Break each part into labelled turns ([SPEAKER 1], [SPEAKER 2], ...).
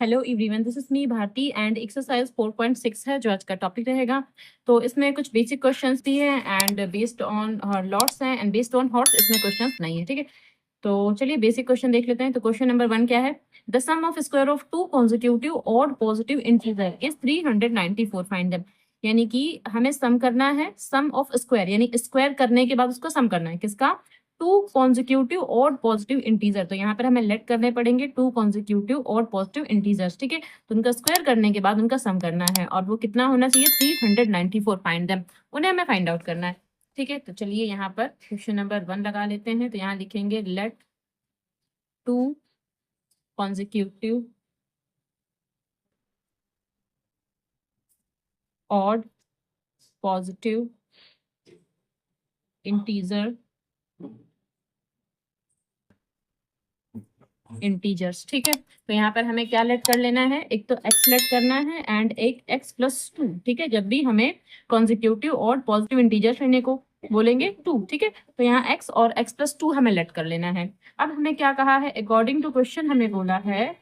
[SPEAKER 1] Hello everyone, this is me Bharti and exercise 4.6 है जो आज का टॉपिक रहेगा। तो इसमें कुछ बेसिक क्वेश्चंस भी हैं एंड बेस्ड ऑन लॉट्स हैं एंड बेस्ड ऑन हॉट्स इसमें क्वेश्चंस नहीं है। ठीक है, तो चलिए बेसिक क्वेश्चन देख लेते हैं। तो क्वेश्चन नंबर 1 क्या है? The sum of square of two consecutive odd positive integer is 394, find them. यानी कि हमें सम करना है, सम ऑफ स्क्वायर यानी स्क्वायर करने के बाद उसको सम करना है किसका? Two consecutive odd positive integer. तो यहाँ पर हमें लेट करने पड़ेंगे two consecutive odd positive integers. ठीक है, तो उनका स्क्वायर करने के बाद उनका सम करना है और वो कितना होना चाहिए? 394, फाइंड देम। उन्हें हमें फाइंड आउट करना है। ठीक है, तो चलिए यहाँ पर क्वेश्चन नंबर 1 लगा लेते हैं। तो यहाँ लिखेंगे let two consecutive odd positive integer integers. ठीक है, तो यहाँ पर हमें क्या लेट कर लेना है? एक तो x लेट करना है एंड एक x+2। ठीक है, जब भी हमें कॉन्जिक्यूटिव और पॉजिटिव इंटीजर्स लेने को बोलेंगे 2। ठीक है, तो यहाँ x और x+2 हमें लेट कर लेना है। अब हमें क्या कहा है? अकॉर्डिंग टू क्वेश्चन हमें बोला है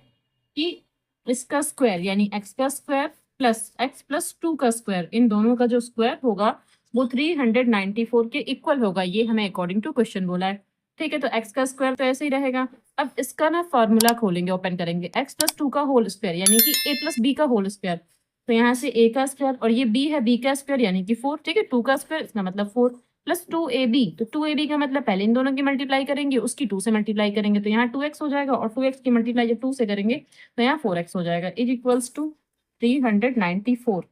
[SPEAKER 1] कि इसका स्क्वायर यानी x का स्क्वायर प्लस x+2 का स्क्वायर, इन दोनों का जो स्क्वायर होगा वो 394 के इक्वल होगा। ये हमें अकॉर्डिंग टू क्वेश्चन बोला है। ठीक है, तो x का स्क्वायर तो ऐसे ही रहेगा। अब इसका ना फॉर्मूला खोलेंगे, ओपन करेंगे, x+2 का होल स्क्वायर यानी कि a+b का होल स्क्वायर। तो यहाँ से a का स्क्वायर और ये b है, b का स्क्वायर यानी कि 4। ठीक है, 2 का स्क्वायर इसका मतलब 4 प्लस 2ab। तो 2ab का मतलब पहले इन दोनों की मल्टीप्लाई करेंगे, उसकी 2 से मल्टीप्लाई करेंगे तो यहाँ 2x हो जाएगा और 2x की मल्टीप्लाई जब 2 से करेंगे तो यहाँ 4x हो जाएगा इज इक्वल्स टू 394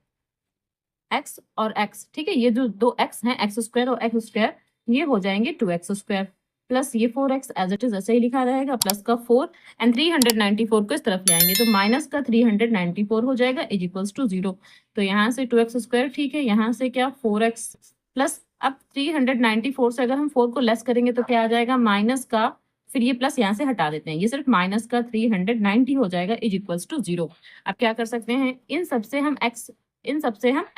[SPEAKER 1] x और x। ठीक है, ये जो दो x हैं, एक्स स्क्वायर और एक्स स्क्वायर, ये हो जाएंगे 2x स्क्वायर प्लस ये 4x एज इट इज ऐसे ही लिखा रहेगा, प्लस का 4 एंड 394 को इस तरफ ले आएंगे तो माइनस का 394 हो जाएगा इज इक्वल्स टू 0। तो यहाँ से 2x स्क्वायर, ठीक है, यहाँ से क्या 4x प्लस, अब 394 से अगर हम 4 को लेस करेंगे तो क्या आ जाएगा? माइनस का, फिर ये प्लस यहाँ से हटा देते हैं, ये सिर्फ माइनस का 390 हो जाएगा इज इक्वल्स टू 0। अब क्या कर सकते हैं? इन सबसे हम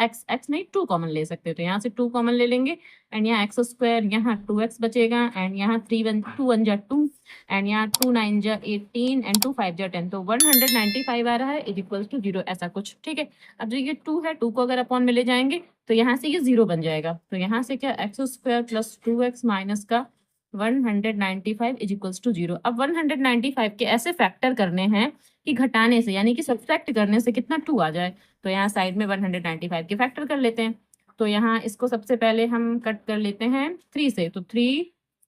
[SPEAKER 1] x नहीं 2 कॉमन ले सकते हैं। तो यहाँ से 2 कॉमन ले लेंगे एंड यहाँ एक्स स्क्वायर, यहाँ 2x बचेगा एंड यहाँ 2 जा 2 एंड यहाँ 2 9 जा 18 एंड 2 5 जा 10। तो 195 आ रहा है इज इक्वल्स टू 0, ऐसा कुछ। ठीक है, अब जो ये 2 है, 2 को अगर अपॉन में ले जाएंगे तो यहाँ से ये 0 बन जाएगा। तो यहाँ से क्या x square plus 2x minus का 195 इज इक्वल्स टू 0। अब 195 के ऐसे फैक्टर करने हैं कि घटाने से यानी कि सब्ट्रैक्ट करने से कितना 2 आ जाए। तो यहाँ साइड में 195 के फैक्टर कर लेते हैं। तो यहाँ इसको सबसे पहले हम कट कर लेते हैं 3 से। तो 3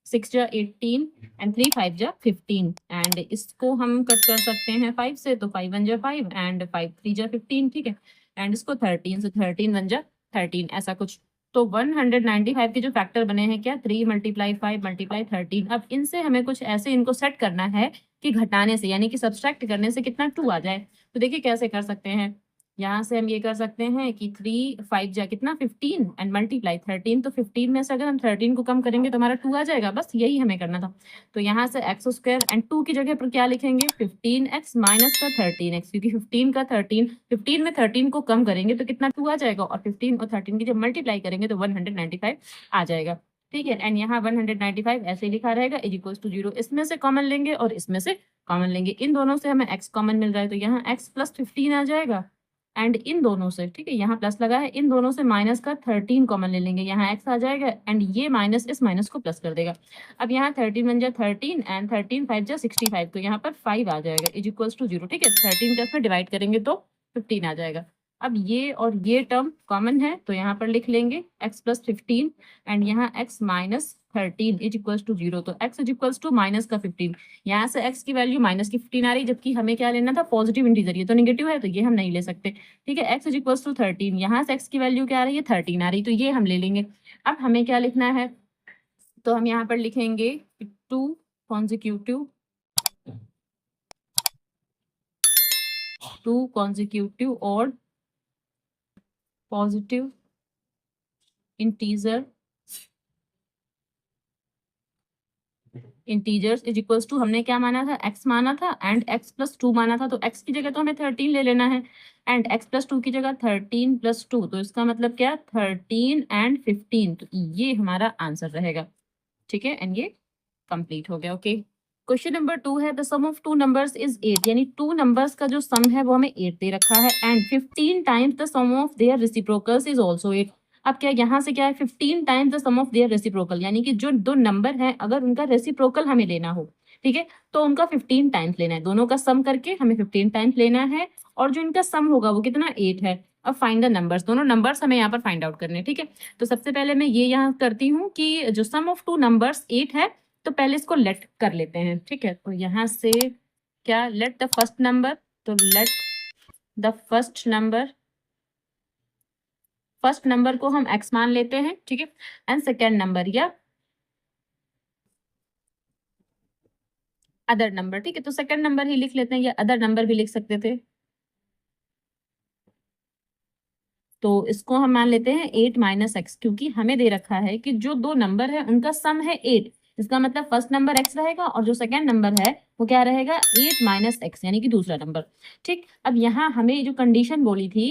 [SPEAKER 1] 6 जा 18 एंड 3 5 जा 15 एंड इसको हम कट कर सकते हैं 5 से। तो 5 1 जा 5 एंड 5 3 जा 15। ठीक है, एंड इसको 13 से, 13 1 जा 13, ऐसा कुछ। तो 195 के जो फैक्टर बने हैं क्या? 3 × 5 × 13। अब इनसे हमें कुछ ऐसे इनको सेट करना है कि घटाने से यानी कि सब्सट्रैक्ट करने से कितना 2 आ जाए। तो देखिए कैसे कर सकते हैं। यहाँ से हम ये कर सकते हैं कि 3 5 जा कितना 15 एंड मल्टीप्लाई 13। तो 15 में से अगर हम 13 को कम करेंगे तो हमारा 2 आ जाएगा, बस यही हमें करना था। तो यहाँ से एक्स स्क्वायर एंड 2 की जगह पर क्या लिखेंगे? 15x माइनस का 13x, क्योंकि 15 में 13 को कम करेंगे तो कितना 2 आ जाएगा और 15 और 13 की जब मल्टीप्लाई करेंगे तो 195 आ जाएगा। ठीक है, एंड यहाँ 195 ऐसे ही लिखा रहेगा इज इक्वल्स टू 0। इसमें से कॉमन लेंगे और इसमें से कॉमन लेंगे, इन दोनों से हमें x कॉमन मिल रहा है तो यहाँ x प्लस 15 आ जाएगा एंड इन दोनों से, ठीक है, यहाँ प्लस लगा है, इन दोनों से माइनस का 13 कॉमन ले लेंगे, यहाँ x आ जाएगा एंड ये माइनस इस माइनस को प्लस कर देगा। अब यहाँ 13 1 जा 13 एंड 13 5 जा 65। तो यहाँ पर 5 आ जाएगा इज इक्वल्स टू 0। ठीक है, 13 प्लस में डिवाइड करेंगे तो 15 आ जाएगा। अब ये और ये टर्म कॉमन है तो यहाँ पर लिख लेंगे x प्लस 15 एंड यहाँ x minus 13 is equals to 0। तो x is equals to minus का 15, यहाँ से x की वैल्यू माइनस की 15 आ रही, जबकि हमें क्या लेना था? पॉजिटिव इंटीजर, ये तो नेगेटिव है तो ये हम नहीं ले सकते। ठीक है, x इज इक्वल्स टू 13, यहाँ से x की वैल्यू क्या आ रही है? 13 आ रही, तो ये हम ले लेंगे। अब हमें क्या लिखना है? तो हम यहाँ पर लिखेंगे 2 consecutive और positive integers is equals to, हमने क्या माना था? x माना था एंड x प्लस 2 माना था। तो x की जगह तो हमें 13 ले लेना है एंड x प्लस 2 की जगह 13 प्लस 2। तो इसका मतलब क्या? 13 एंड 15। तो ये हमारा आंसर रहेगा। ठीक है, एंड ये कंप्लीट हो गया। ओके, क्वेश्चन नंबर 2 है the sum of two numbers is 8, यानी टू नंबर्स का जो सम है वो हमें 8 दे रखा है and 15 times the sum of their reciprocals is also 8। अब क्या यहाँ से क्या है 15 times the sum of their reciprocal, यानी कि जो दो नंबर हैं अगर उनका रेसिप्रोकल हमें लेना हो, ठीक है, तो उनका 15 टाइम्स लेना है, दोनों का सम करके हमें 15 टाइम्स लेना है और जो इनका सम होगा वो कितना 8 है। अब फाइंड द नंबर्स, दोनों नंबर्स हमें यहाँ पर फाइंड आउट करने हैं, ठीक है। तो सबसे पहले मैं ये यहाँ करती हूँ कि जो सम ऑफ टू नंबर्स 8 है, तो पहले इसको लेट कर लेते हैं, ठीक है। तो यहाँ से क्या लेट द फर्स्ट नंबर, तो लेट द फर्स्ट नंबर को हम x मान लेते हैं, ठीक है, एंड सेकेंड नंबर या अदर नंबर, ठीक है, तो सेकेंड नंबर ही लिख लेते हैं या अदर नंबर भी लिख सकते थे। तो इसको हम मान लेते हैं 8 माइनस एक्स, क्योंकि हमें दे रखा है कि जो दो नंबर है उनका सम है 8, इसका मतलब फर्स्ट नंबर x रहेगा और जो सेकंड नंबर है वो क्या रहेगा 8 माइनस एक्स, यानी कि दूसरा नंबर, ठीक। अब यहाँ हमें जो कंडीशन बोली थी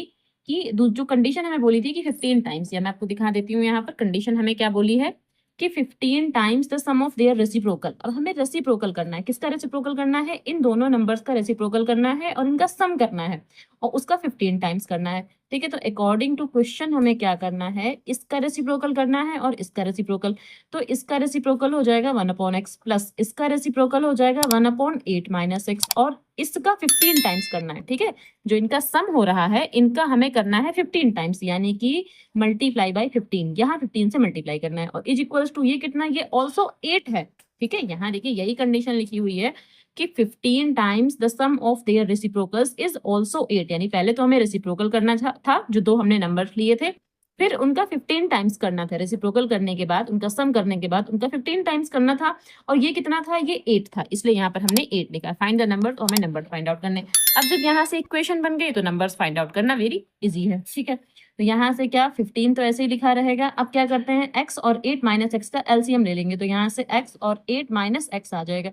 [SPEAKER 1] कि जो कंडीशन हमें बोली थी कि 15 टाइम्स, या मैं आपको दिखा देती हूँ यहाँ पर कंडीशन हमें क्या बोली है कि 15 times the sum of their reciprocal. अब हमें रेसिप्रोकल करना है, किसका रेसिप्रोकल करना है, इन दोनों नंबर्स का रेसिप्रोकल करना है और इनका सम करना है और उसका 15 टाइम्स करना है, ठीक है। तो अकॉर्डिंग टू क्वेश्चन हमें क्या करना है, इसका रेसिप्रोकल करना है और इसका रेसिप्रोकल, तो इसका रेसिप्रोकल हो जाएगा 1 अपॉन एक्स प्लस इसका रेसिप्रोकल हो जाएगा 1 अपॉन 8 माइनस एक्स और इसका 15 टाइम्स करना है, ठीक है। जो इनका सम हो रहा है इनका हमें करना है 15 टाइम्स, यानी कि मल्टीप्लाई बाई 15, यहाँ 15 से मल्टीप्लाई करना है और इज इक्वल्स टू ये कितना, ये ऑल्सो 8 है, ठीक है। यहाँ देखिए यही कंडीशन लिखी हुई है कि 15 times the sum of their reciprocals is also 8, यानी पहले तो हमें रेसिप्रोकल करना था जो दो हमने नंबर्स लिए थे, फिर उनका 15 टाइम्स करना था, रेसिप्रोकल करने के बाद उनका सम करने के बाद उनका 15 टाइम्स करना था और ये कितना था, ये 8 था, इसलिए यहाँ पर हमने 8 लिखा। फाइंड द नंबर, तो हमें नंबर फाइंड आउट करने। अब जब यहाँ से इक्वेशन बन गई तो नंबर्स फाइंड आउट करना वेरी इजी है, ठीक है। तो यहाँ से क्या 15 तो ऐसे ही लिखा रहेगा। अब क्या करते हैं x और 8 माइनस एक्स का एलसीएम ले लेंगे, तो यहाँ से x और 8 माइनस एक्स आ जाएगा,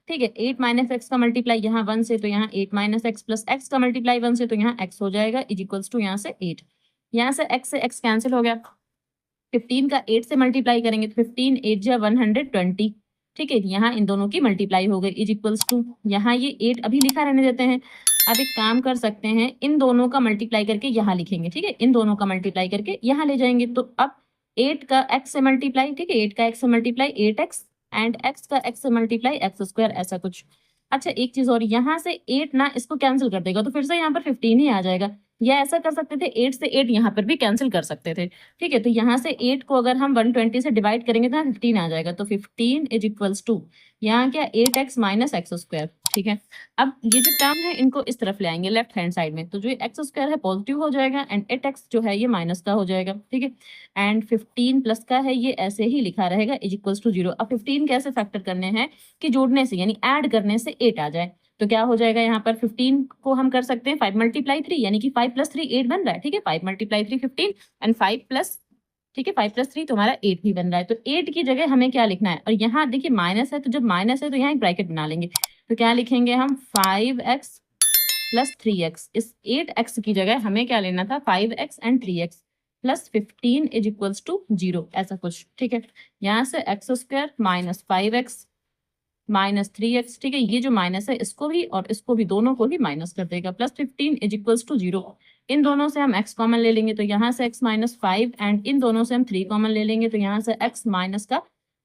[SPEAKER 1] ठीक है। 8 माइनस एक्स का मल्टीप्लाई यहाँ 1 से, तो यहाँ 8 माइनस एक्स प्लस एक्स का मल्टीप्लाई 1 से, तो यहाँ x हो जाएगा इज इक्वल्स टू यहाँ से 8, यहाँ से x कैंसिल हो गया, 15 का 8 से मल्टीप्लाई करेंगे तो 15 8 जा 120, ठीक है। यहाँ इन दोनों की मल्टीप्लाई हो गई इज इक्वल्स टू, यहाँ ये 8 अभी लिखा रहने देते हैं। अब एक काम कर सकते हैं, इन दोनों का मल्टीप्लाई करके यहाँ लिखेंगे, ठीक है, इन दोनों का मल्टीप्लाई करके यहाँ ले जाएंगे। तो अब 8 का x से मल्टीप्लाई, ठीक है, 8 का x से मल्टीप्लाई 8x एंड x का x से मल्टीप्लाई एक्स स्क्वायर, ऐसा कुछ। अच्छा एक चीज और, यहाँ से 8 ना इसको कैंसिल कर देगा तो फिर से यहाँ पर 15 ही आ जाएगा, या ऐसा कर सकते थे 8 से 8 यहाँ पर भी कैंसिल कर सकते थे, ठीक है। तो यहाँ से 8 को अगर हम 120 से डिवाइड करेंगे तो 15 आ जाएगा, तो 15 इज इक्वल्स टू यहाँ क्या 8x माइनस एक्स स्क्वायर, ठीक है। अब ये जो टर्म है इनको इस तरफ ले आएंगे लेफ्ट हैंड साइड में, तो जो एक्स स्क्वायर है पॉजिटिव हो जाएगा एंड 8x जो है ये माइनस का हो जाएगा, ठीक है। एंड 15 प्लस का है ये ऐसे ही लिखा रहेगा इज इक्वल्स टू 0। अब 15 कैसे फैक्टर करने हैं कि जोड़ने से यानी ऐड करने से 8 आ जाए, तो क्या हो जाएगा यहाँ पर 15 को हम कर सकते हैं 5 मल्टीप्लाई 3, यानी कि 5 प्लस 3 8 बन रहा है, ठीक है। 5 मल्टीप्लाई 3 15 एंड 5 प्लस, ठीक है, 5 प्लस 3 तो हमारा 8 भी बन रहा है। तो 8 की जगह हमें क्या लिखना है, और यहाँ देखिए माइनस है, तो जब माइनस है तो यहाँ एक ब्रैकेट बना लेंगे, तो क्या लिखेंगे हम 5x प्लस 3x, इस 8x की जगह हमें क्या लेना था 5x and 3x plus 15 is equals to 0, ऐसा कुछ, ठीक है। यहाँ से x square minus 5x minus 3x, ठीक है, ये जो माइनस है इसको भी और इसको भी दोनों को ही माइनस कर देगा, प्लस 15 इज इक्वल्स टू 0। इन दोनों से हम x कॉमन ले लेंगे तो यहाँ से x माइनस 5 एंड इन दोनों से हम 3 कॉमन ले लेंगे तो यहाँ से x माइनस का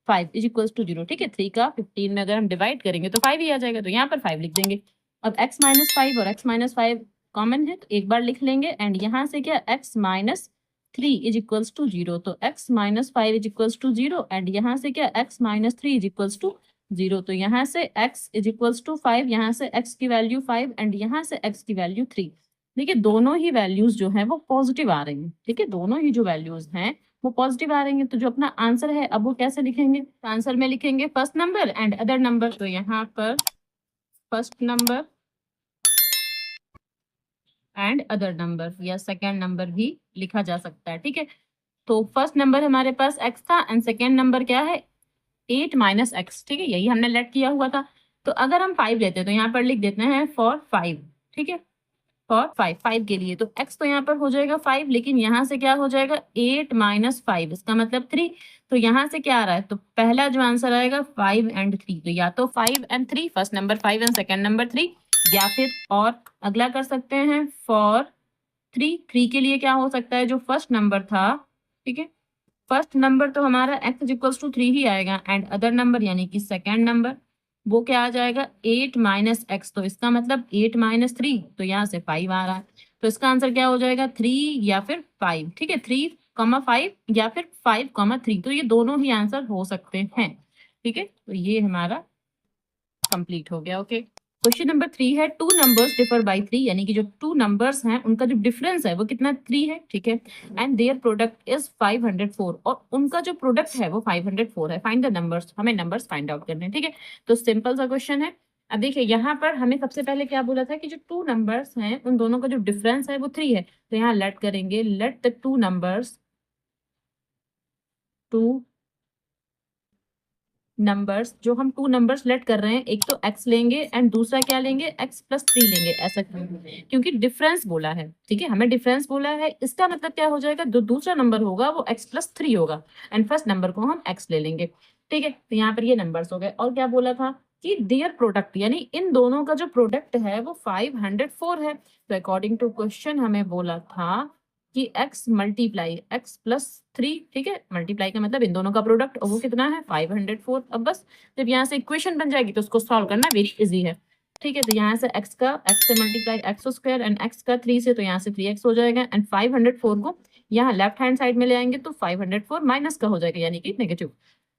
[SPEAKER 1] 5 इज इक्वल्स टू 0, ठीक है। 3 का 15 में अगर हम डिवाइड करेंगे तो 5 ही आ जाएगा, तो यहाँ पर 5 लिख देंगे। अब x माइनस 5 और x माइनस 5 कॉमन है तो एक बार लिख लेंगे एंड यहाँ से क्या x minus 3 is equals to 0, तो x minus 5 is equals to 0 and यहाँ से क्या x minus 3 is equals to 0, तो यहाँ से x इज इक्वल्स टू 5, यहाँ से x की वैल्यू 5 एंड यहाँ से x की वैल्यू 3। देखिए दोनों ही वैल्यूज जो हैं वो पॉजिटिव आ रही हैं, ठीक है, दोनों ही जो वैल्यूज हैं वो पॉजिटिव आ रही हैं। तो जो अपना आंसर है अब वो कैसे लिखेंगे, आंसर में लिखेंगे first number and other number, तो यहाँ पर first number and other number या सेकेंड नंबर भी लिखा जा सकता है, ठीक है। तो फर्स्ट नंबर हमारे पास x था एंड सेकेंड नंबर क्या है 8 माइनस एक्स, ठीक है, यही हमने लेट किया हुआ था। तो अगर हम 5 लेते हैं तो यहाँ पर लिख देते हैं फॉर 5, ठीक है। फॉर 5 के लिए। तो x तो यहाँ पर हो जाएगा 5, लेकिन यहाँ से क्या हो जाएगा 8 - 5, इसका मतलब 3। तो यहाँ से क्या आ रहा है, तो पहला जो आंसर आएगा 5 and 3, तो या तो 5 and 3, first number 5 and second number 3, या फिर और अगला कर सकते हैं फॉर 3 के लिए क्या हो सकता है, जो फर्स्ट नंबर था, ठीक है, फर्स्ट नंबर तो हमारा x इक्वल्स टू 3 ही आएगा, एंड अदर नंबर यानी कि सेकेंड नंबर वो क्या आ जाएगा 8 - x, तो इसका मतलब 8 - 3, तो यहाँ से 5 आ रहा है। तो इसका आंसर क्या हो जाएगा 3 या फिर 5, ठीक है, 3, 5 या फिर 5, 3, तो ये दोनों ही आंसर हो सकते हैं, ठीक है। तो ये हमारा कंप्लीट हो गया। ओके, क्वेश्चन नंबर 3 है, टू नंबर्स डिफर बाय 3, यानी कि जो टू नंबर्स हैं उनका जो डिफरेंस है वो कितना 3 है, ठीक है, एंड देयर प्रोडक्ट इज 504, और उनका जो प्रोडक्ट है वो 504 है। फाइंड द नंबर्स, हमें नंबर्स फाइंड आउट करने हैं, ठीक है। तो सिंपल सा क्वेश्चन है। अब देखिए यहाँ पर हमें सबसे पहले क्या बोला था कि जो टू नंबर्स हैं उन दोनों का जो डिफरेंस है वो 3 है। तो यहाँ लेट करेंगे, लेट द टू नंबर्स जो हम टू नंबर्स लेट कर रहे हैं, एक तो x लेंगे एंड दूसरा क्या लेंगे x+3 लेंगे, ऐसा क्योंकि डिफरेंस बोला है, ठीक है, हमें डिफरेंस बोला है, इसका मतलब क्या हो जाएगा, जो दूसरा नंबर होगा वो x+3 होगा एंड फर्स्ट नंबर को हम x ले लेंगे, ठीक है। तो यहाँ पर ये नंबर्स हो गए। और क्या बोला था कि देयर प्रोडक्ट, यानी इन दोनों का जो प्रोडक्ट है वो 504 है। तो अकॉर्डिंग टू क्वेश्चन हमें बोला था कि x मल्टीप्लाई x+3, ठीक है, मल्टीप्लाई का मतलब इन दोनों का प्रोडक्ट, और वो कितना है 504। अब बस जब यहाँ से इक्वेशन बन जाएगी तो उसको सॉल्व करना वेरी इजी है, ठीक है। तो यहाँ से x से मल्टीप्लाई x² एंड x का 3 से, तो यहाँ से 3x हो जाएगा एंड 504 को यहाँ लेफ्ट हैंड साइड में ले आएंगे तो 504 माइनस का हो जाएगा, यानी कि नेगेटिव,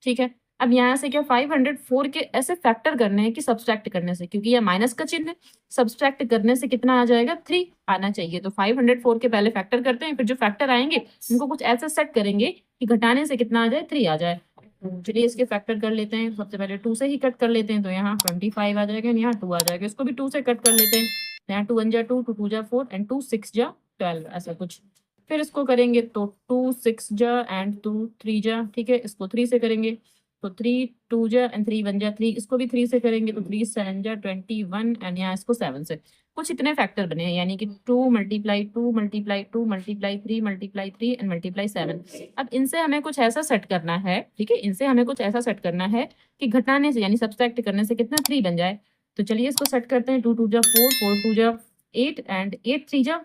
[SPEAKER 1] ठीक है। अब यहाँ से क्या 504 के ऐसे फैक्टर करने हैं कि सब्सट्रैक्ट करने से, क्योंकि यह माइनस का चिन्ह है, सब्सट्रैक्ट करने से कितना आ जाएगा 3 आना चाहिए। तो 504 के पहले फैक्टर करते हैं, फिर जो फैक्टर आएंगे उनको कुछ ऐसा सेट करेंगे कि घटाने से कितना आ जाए 3 आ जाए। चलिए इसके फैक्टर कर लेते हैं। सबसे पहले 2 से ही कट कर लेते हैं, तो यहाँ 25 आ जाएगा, यहाँ 2 आ जाएगा, इसको भी 2 से कट कर लेते हैं। यहाँ 2 1 जा 2, 2 2 जा 4 एंड 2 6 जा 12, ऐसा कुछ। फिर इसको करेंगे तो 2 6 जा एंड 2 3 जा, ठीक है, इसको 3 से करेंगे तो 3 2 जा एंड 3 1 जा 3, इसको भी 3 से करेंगे तो 3 7 जा 21 एंड यहाँ इसको 7 से। कुछ इतने फैक्टर बने हैं, यानी कि 2 × 2 × 2 × 3 × 3 एंड मल्टीप्लाई 7। अब इनसे हमें कुछ ऐसा सेट करना है, ठीक है, इनसे हमें कुछ ऐसा सेट करना है कि घटाने से यानी सब्सट्रैक्ट करने से कितना 3 बन जाए। तो चलिए इसको सेट करते हैं। 2 2 जा 4, 4 2 जा 8 एंड 8 3 जा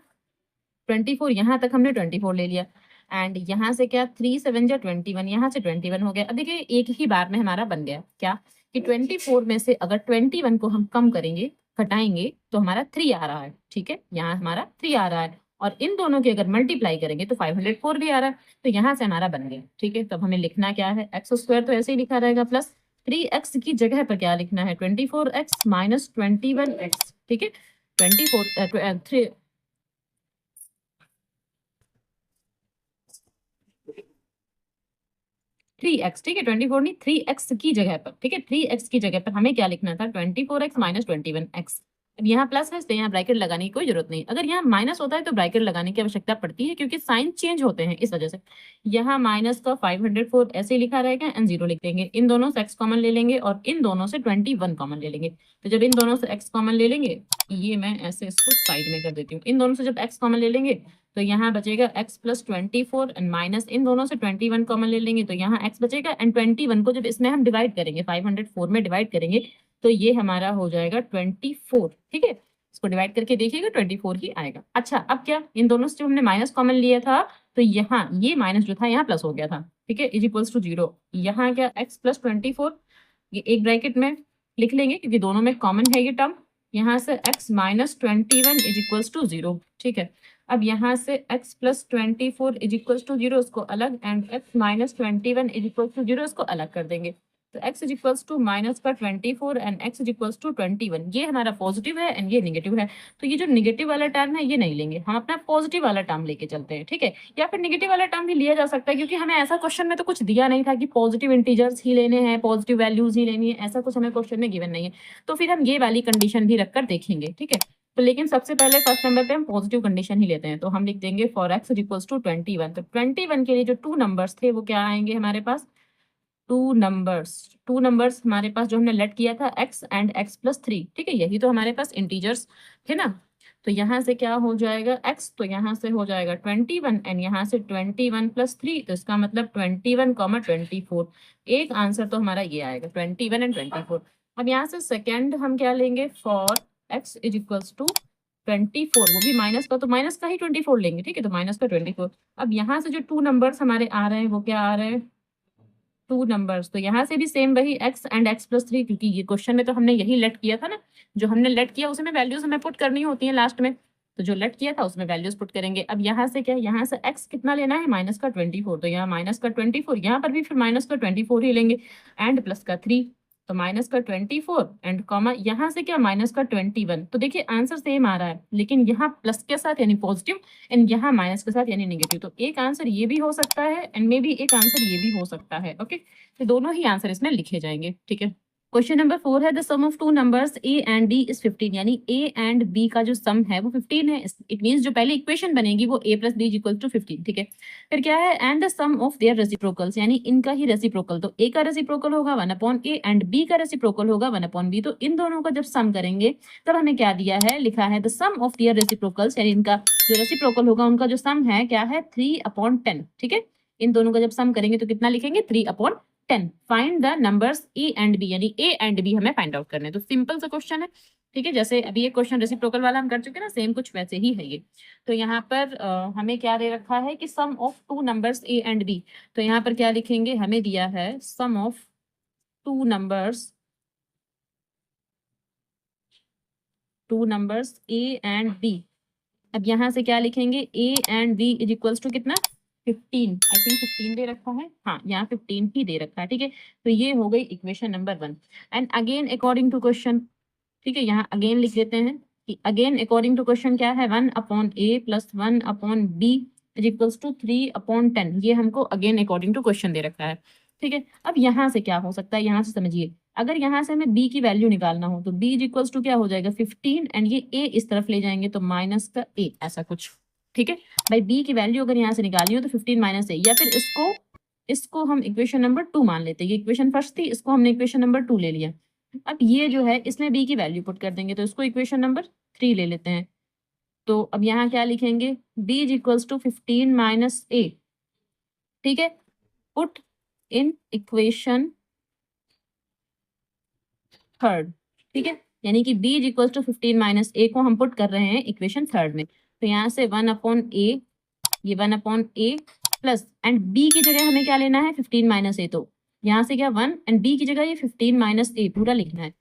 [SPEAKER 1] 24, यहाँ तक हमने 24 ले लिया एंड यहाँ से क्या 3 7 जा 21, यहाँ से 21 हो गया। अब देखिए एक ही बार में हमारा बन गया क्या कि 24 में से अगर 21 को हम कम करेंगे, घटाएंगे, तो हमारा 3 आ रहा है, ठीक है, यहाँ हमारा 3 आ रहा है, और इन दोनों की अगर मल्टीप्लाई करेंगे तो 504 भी आ रहा है, तो यहाँ से हमारा बन गया, ठीक है। तब हमें लिखना क्या है, x² तो ऐसे ही लिखा रहेगा, प्लस 3x की जगह पर क्या लिखना है 24x - 21x, ठीक है, 3x, ठीक है, 24 नहीं 3x की जगह पर, ठीक है, 3x की जगह पर हमें क्या लिखना था 24x - 21x। अब यहाँ प्लस है इसलिए यहाँ ब्रैकेट लगाने की कोई जरूरत नहीं। अगर यहाँ माइनस होता है तो ब्रैकेट लगाने की आवश्यकता पड़ती है, क्योंकि साइन चेंज होते हैं, इस वजह से यहाँ माइनस का 504 ऐसे ही लिखा रहेगा एंड 0 लिख देंगे। इन दोनों से x कॉमन ले लेंगे और इन दोनों से 21 कॉमन ले लेंगे। तो जब इन दोनों से x कॉमन ले लेंगे, ये मैं ऐसे इसको साइड में कर देती हूँ, इन दोनों से जब x कॉमन ले लेंगे तो यहाँ बचेगा x + 24 एंड माइनस इन दोनों से 21 कॉमन ले लेंगे, तो यहाँ x बचेगा एंड 21 को जब इसमें हम डिवाइड करेंगे 504 में डिवाइड करेंगे तो ये हमारा हो जाएगा 24, ठीक है। इसको डिवाइड करके देखिएगा 24 ही आएगा। अच्छा, अब क्या इन दोनों से जब हमने माइनस कॉमन लिया था तो यहाँ ये माइनस जो था यहाँ प्लस हो गया था, ठीक है, इज इक्वल्स टू 0। यहाँ क्या x + 24 ये एक ब्रैकेट में लिख लेंगे क्योंकि दोनों में कॉमन है ये टर्म। यहाँ से x - 21 इज इक्वल्स टू 0, ठीक है। अब यहाँ से x + 24 इज इक्वल्स टू 0 इसको अलग and x - 21 is equals to 0 इसको अलग कर देंगे। तो x is equals to minus का 24 and x is equals to 21, ये हमारा पॉजिटिव है एंड ये नेगेटिव है। तो ये जो नेगेटिव वाला टर्म है ये नहीं लेंगे, हम अपना पॉजिटिव वाला टर्म लेके चलते हैं, ठीक है। या फिर नेगेटिव वाला टर्म भी लिया जा सकता है, क्योंकि हमें ऐसा क्वेश्चन में तो कुछ दिया नहीं था कि पॉजिटिव इंटीजर्स ही लेने हैं, पॉजिटिव वैल्यूज ही लेनी है, ऐसा कुछ हमें क्वेश्चन में गिवन नहीं है। तो फिर हम ये वाली कंडीशन भी रखकर देखेंगे, ठीक है। तो लेकिन सबसे पहले फर्स्ट नंबर पे हम पॉजिटिव कंडीशन ही लेते हैं, तो हम लिख देंगे फॉर x इक्वल्स टू 21। तो 21 के लिए जो टू नंबर्स थे वो क्या आएंगे हमारे पास, टू नंबर्स हमारे पास जो हमने लेट किया था x एंड x + 3, ठीक है, यही तो हमारे पास इंटीजर्स थे ना। तो यहाँ से क्या हो जाएगा x, तो यहाँ से हो जाएगा 21 एंड यहाँ से 21 + 3, तो इसका मतलब 21, 24। एक आंसर तो हमारा ये आएगा 21 एंड 24। अब यहाँ से सेकेंड हम क्या लेंगे, for x is equals to 24, वो भी माइनस का, तो माइनस का ही 24 लेंगे, ठीक है, तो माइनस का 24। अब यहाँ से जो 2 नंबर्स हमारे आ रहे हैं वो क्या आ रहे हैं, 2 नंबर्स, तो यहाँ से भी सेम वही x एंड x + 3, क्योंकि ये क्वेश्चन में तो हमने यही लेट किया था ना, जो हमने लेट किया उसमें वैल्यूज हमें पुट करनी होती है लास्ट में, तो जो लेट किया था उसमें वैल्यूज पुट करेंगे। अब यहाँ से क्या, यहाँ से x कितना लेना है, माइनस का 24, तो यहाँ माइनस का 24, यहाँ पर भी फिर माइनस का 24 ही लेंगे एंड प्लस का 3, तो माइनस का 24 एंड कॉमा यहाँ से क्या, माइनस का 21। तो देखिए आंसर सेम आ रहा है, लेकिन यहाँ प्लस के साथ यानी पॉजिटिव एंड यहाँ माइनस के साथ यानी नेगेटिव, तो एक आंसर ये भी हो सकता है एंड मे बी एक आंसर ये भी हो सकता है। ओके, तो दोनों ही आंसर इसमें लिखे जाएंगे, ठीक है। क्वेश्चन नंबर 4 है the sum of 2 numbers a and b is 15, यानी a एंड b का जो सम है वो 15 है। इट मींस जो पहले इक्वेशन बनेगी वो a + b is equal to 15, ठीक है। फिर क्या है, and the sum of their reciprocals, यानी इनका ही रेसिप्रोकल, तो a का रेसिप्रोकल होगा 1/a एंड b का रेसिप्रोकल होगा 1/b, तो इन दोनों का जब सम करेंगे तब हमें क्या दिया है, लिखा है the sum of their reciprocals, यानी इनका जो रेसिप्रोकल होगा उनका जो सम है क्या है 3/10, ठीक है। इन दोनों का जब सम करेंगे तो कितना लिखेंगे, 3/10। Find the numbers A and B, यानी ए एंड बी हमें फाइंड आउट करने हैं। तो सिंपल सा क्वेश्चन है, ठीक है, जैसे अभी ये क्वेश्चन रेसिप्रोकल वाला हम कर चुके हैं ना, सेम कुछ वैसे ही है ये। तो यहाँ पर हमें क्या दे रखा है कि sum of 2 numbers A and B, तो यहाँ पर क्या लिखेंगे, हमें दिया है sum of 2 numbers A and B. अब यहाँ से क्या लिखेंगे, A and B is equals to कितना, 15, आई थिंक 15 दे रखा है, हाँ यहाँ 15 ही दे रखा है, ठीक है। तो ये हो गई equation number 1 and again according to question, ठीक है, यहाँ अगेन लिख देते हैं कि अगेन अकॉर्डिंग टू क्वेश्चन क्या है, 1/a + 1/b is equals to 3/10, ये हमको अगेन अकॉर्डिंग टू क्वेश्चन दे रखा है, ठीक है। अब यहाँ से क्या हो सकता है, यहाँ से समझिए, अगर यहाँ से हमें b की वैल्यू निकालना हो तो b इज इक्वल्स टू क्या हो जाएगा 15 एंड ये a इस तरफ ले जाएंगे तो माइनस का a, ऐसा कुछ, ठीक है। भाई b की वैल्यू अगर यहाँ से निकालनी हो तो 15 - a, या फिर इसको हम इक्वेशन नंबर 2 मान लेते हैं, ये इक्वेशन फर्स्ट थी, इसको हमने इक्वेशन नंबर 2 ले लिया। अब ये जो है इसमें b की वैल्यू पुट कर देंगे, तो इसको इक्वेशन नंबर 3 ले लेते हैं। तो अब यहाँ क्या लिखेंगे, b is equals to 15 - a, ठीक है, पुट इन इक्वेशन थर्ड, ठीक है, यानी कि b is equal to 15 - a को हम पुट कर रहे हैं इक्वेशन थर्ड में। तो यहाँ से 1/a, ये 1/a प्लस एंड b की जगह हमें क्या लेना है 15 - a, तो यहाँ से क्या 1 एंड b की जगह ये 15 - a पूरा लिखना है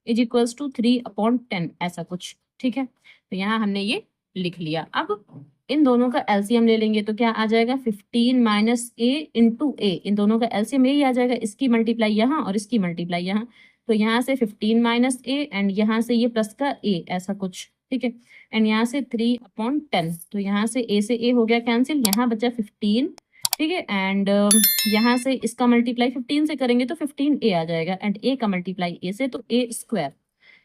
[SPEAKER 1] इज इक्वल्स टू 3/10, ऐसा कुछ, ठीक है। तो यहाँ हमने ये लिख लिया। अब इन दोनों का एलसीएम ले लेंगे तो क्या आ जाएगा 15 - a इंटू a, इन दोनों का एलसीएम यही आ जाएगा, इसकी मल्टीप्लाई यहाँ और इसकी मल्टीप्लाई यहाँ, तो यहाँ से 15 - a एंड यहाँ से ये प्लस का a, ऐसा कुछ, ठीक है, एंड यहाँ से 3/10, तो यहाँ से a से a हो गया कैंसिल, यहाँ बचा 15, ठीक है, एंड यहाँ से इसका मल्टीप्लाई 15 से करेंगे तो 15a आ जाएगा एंड a का मल्टीप्लाई a से, तो a²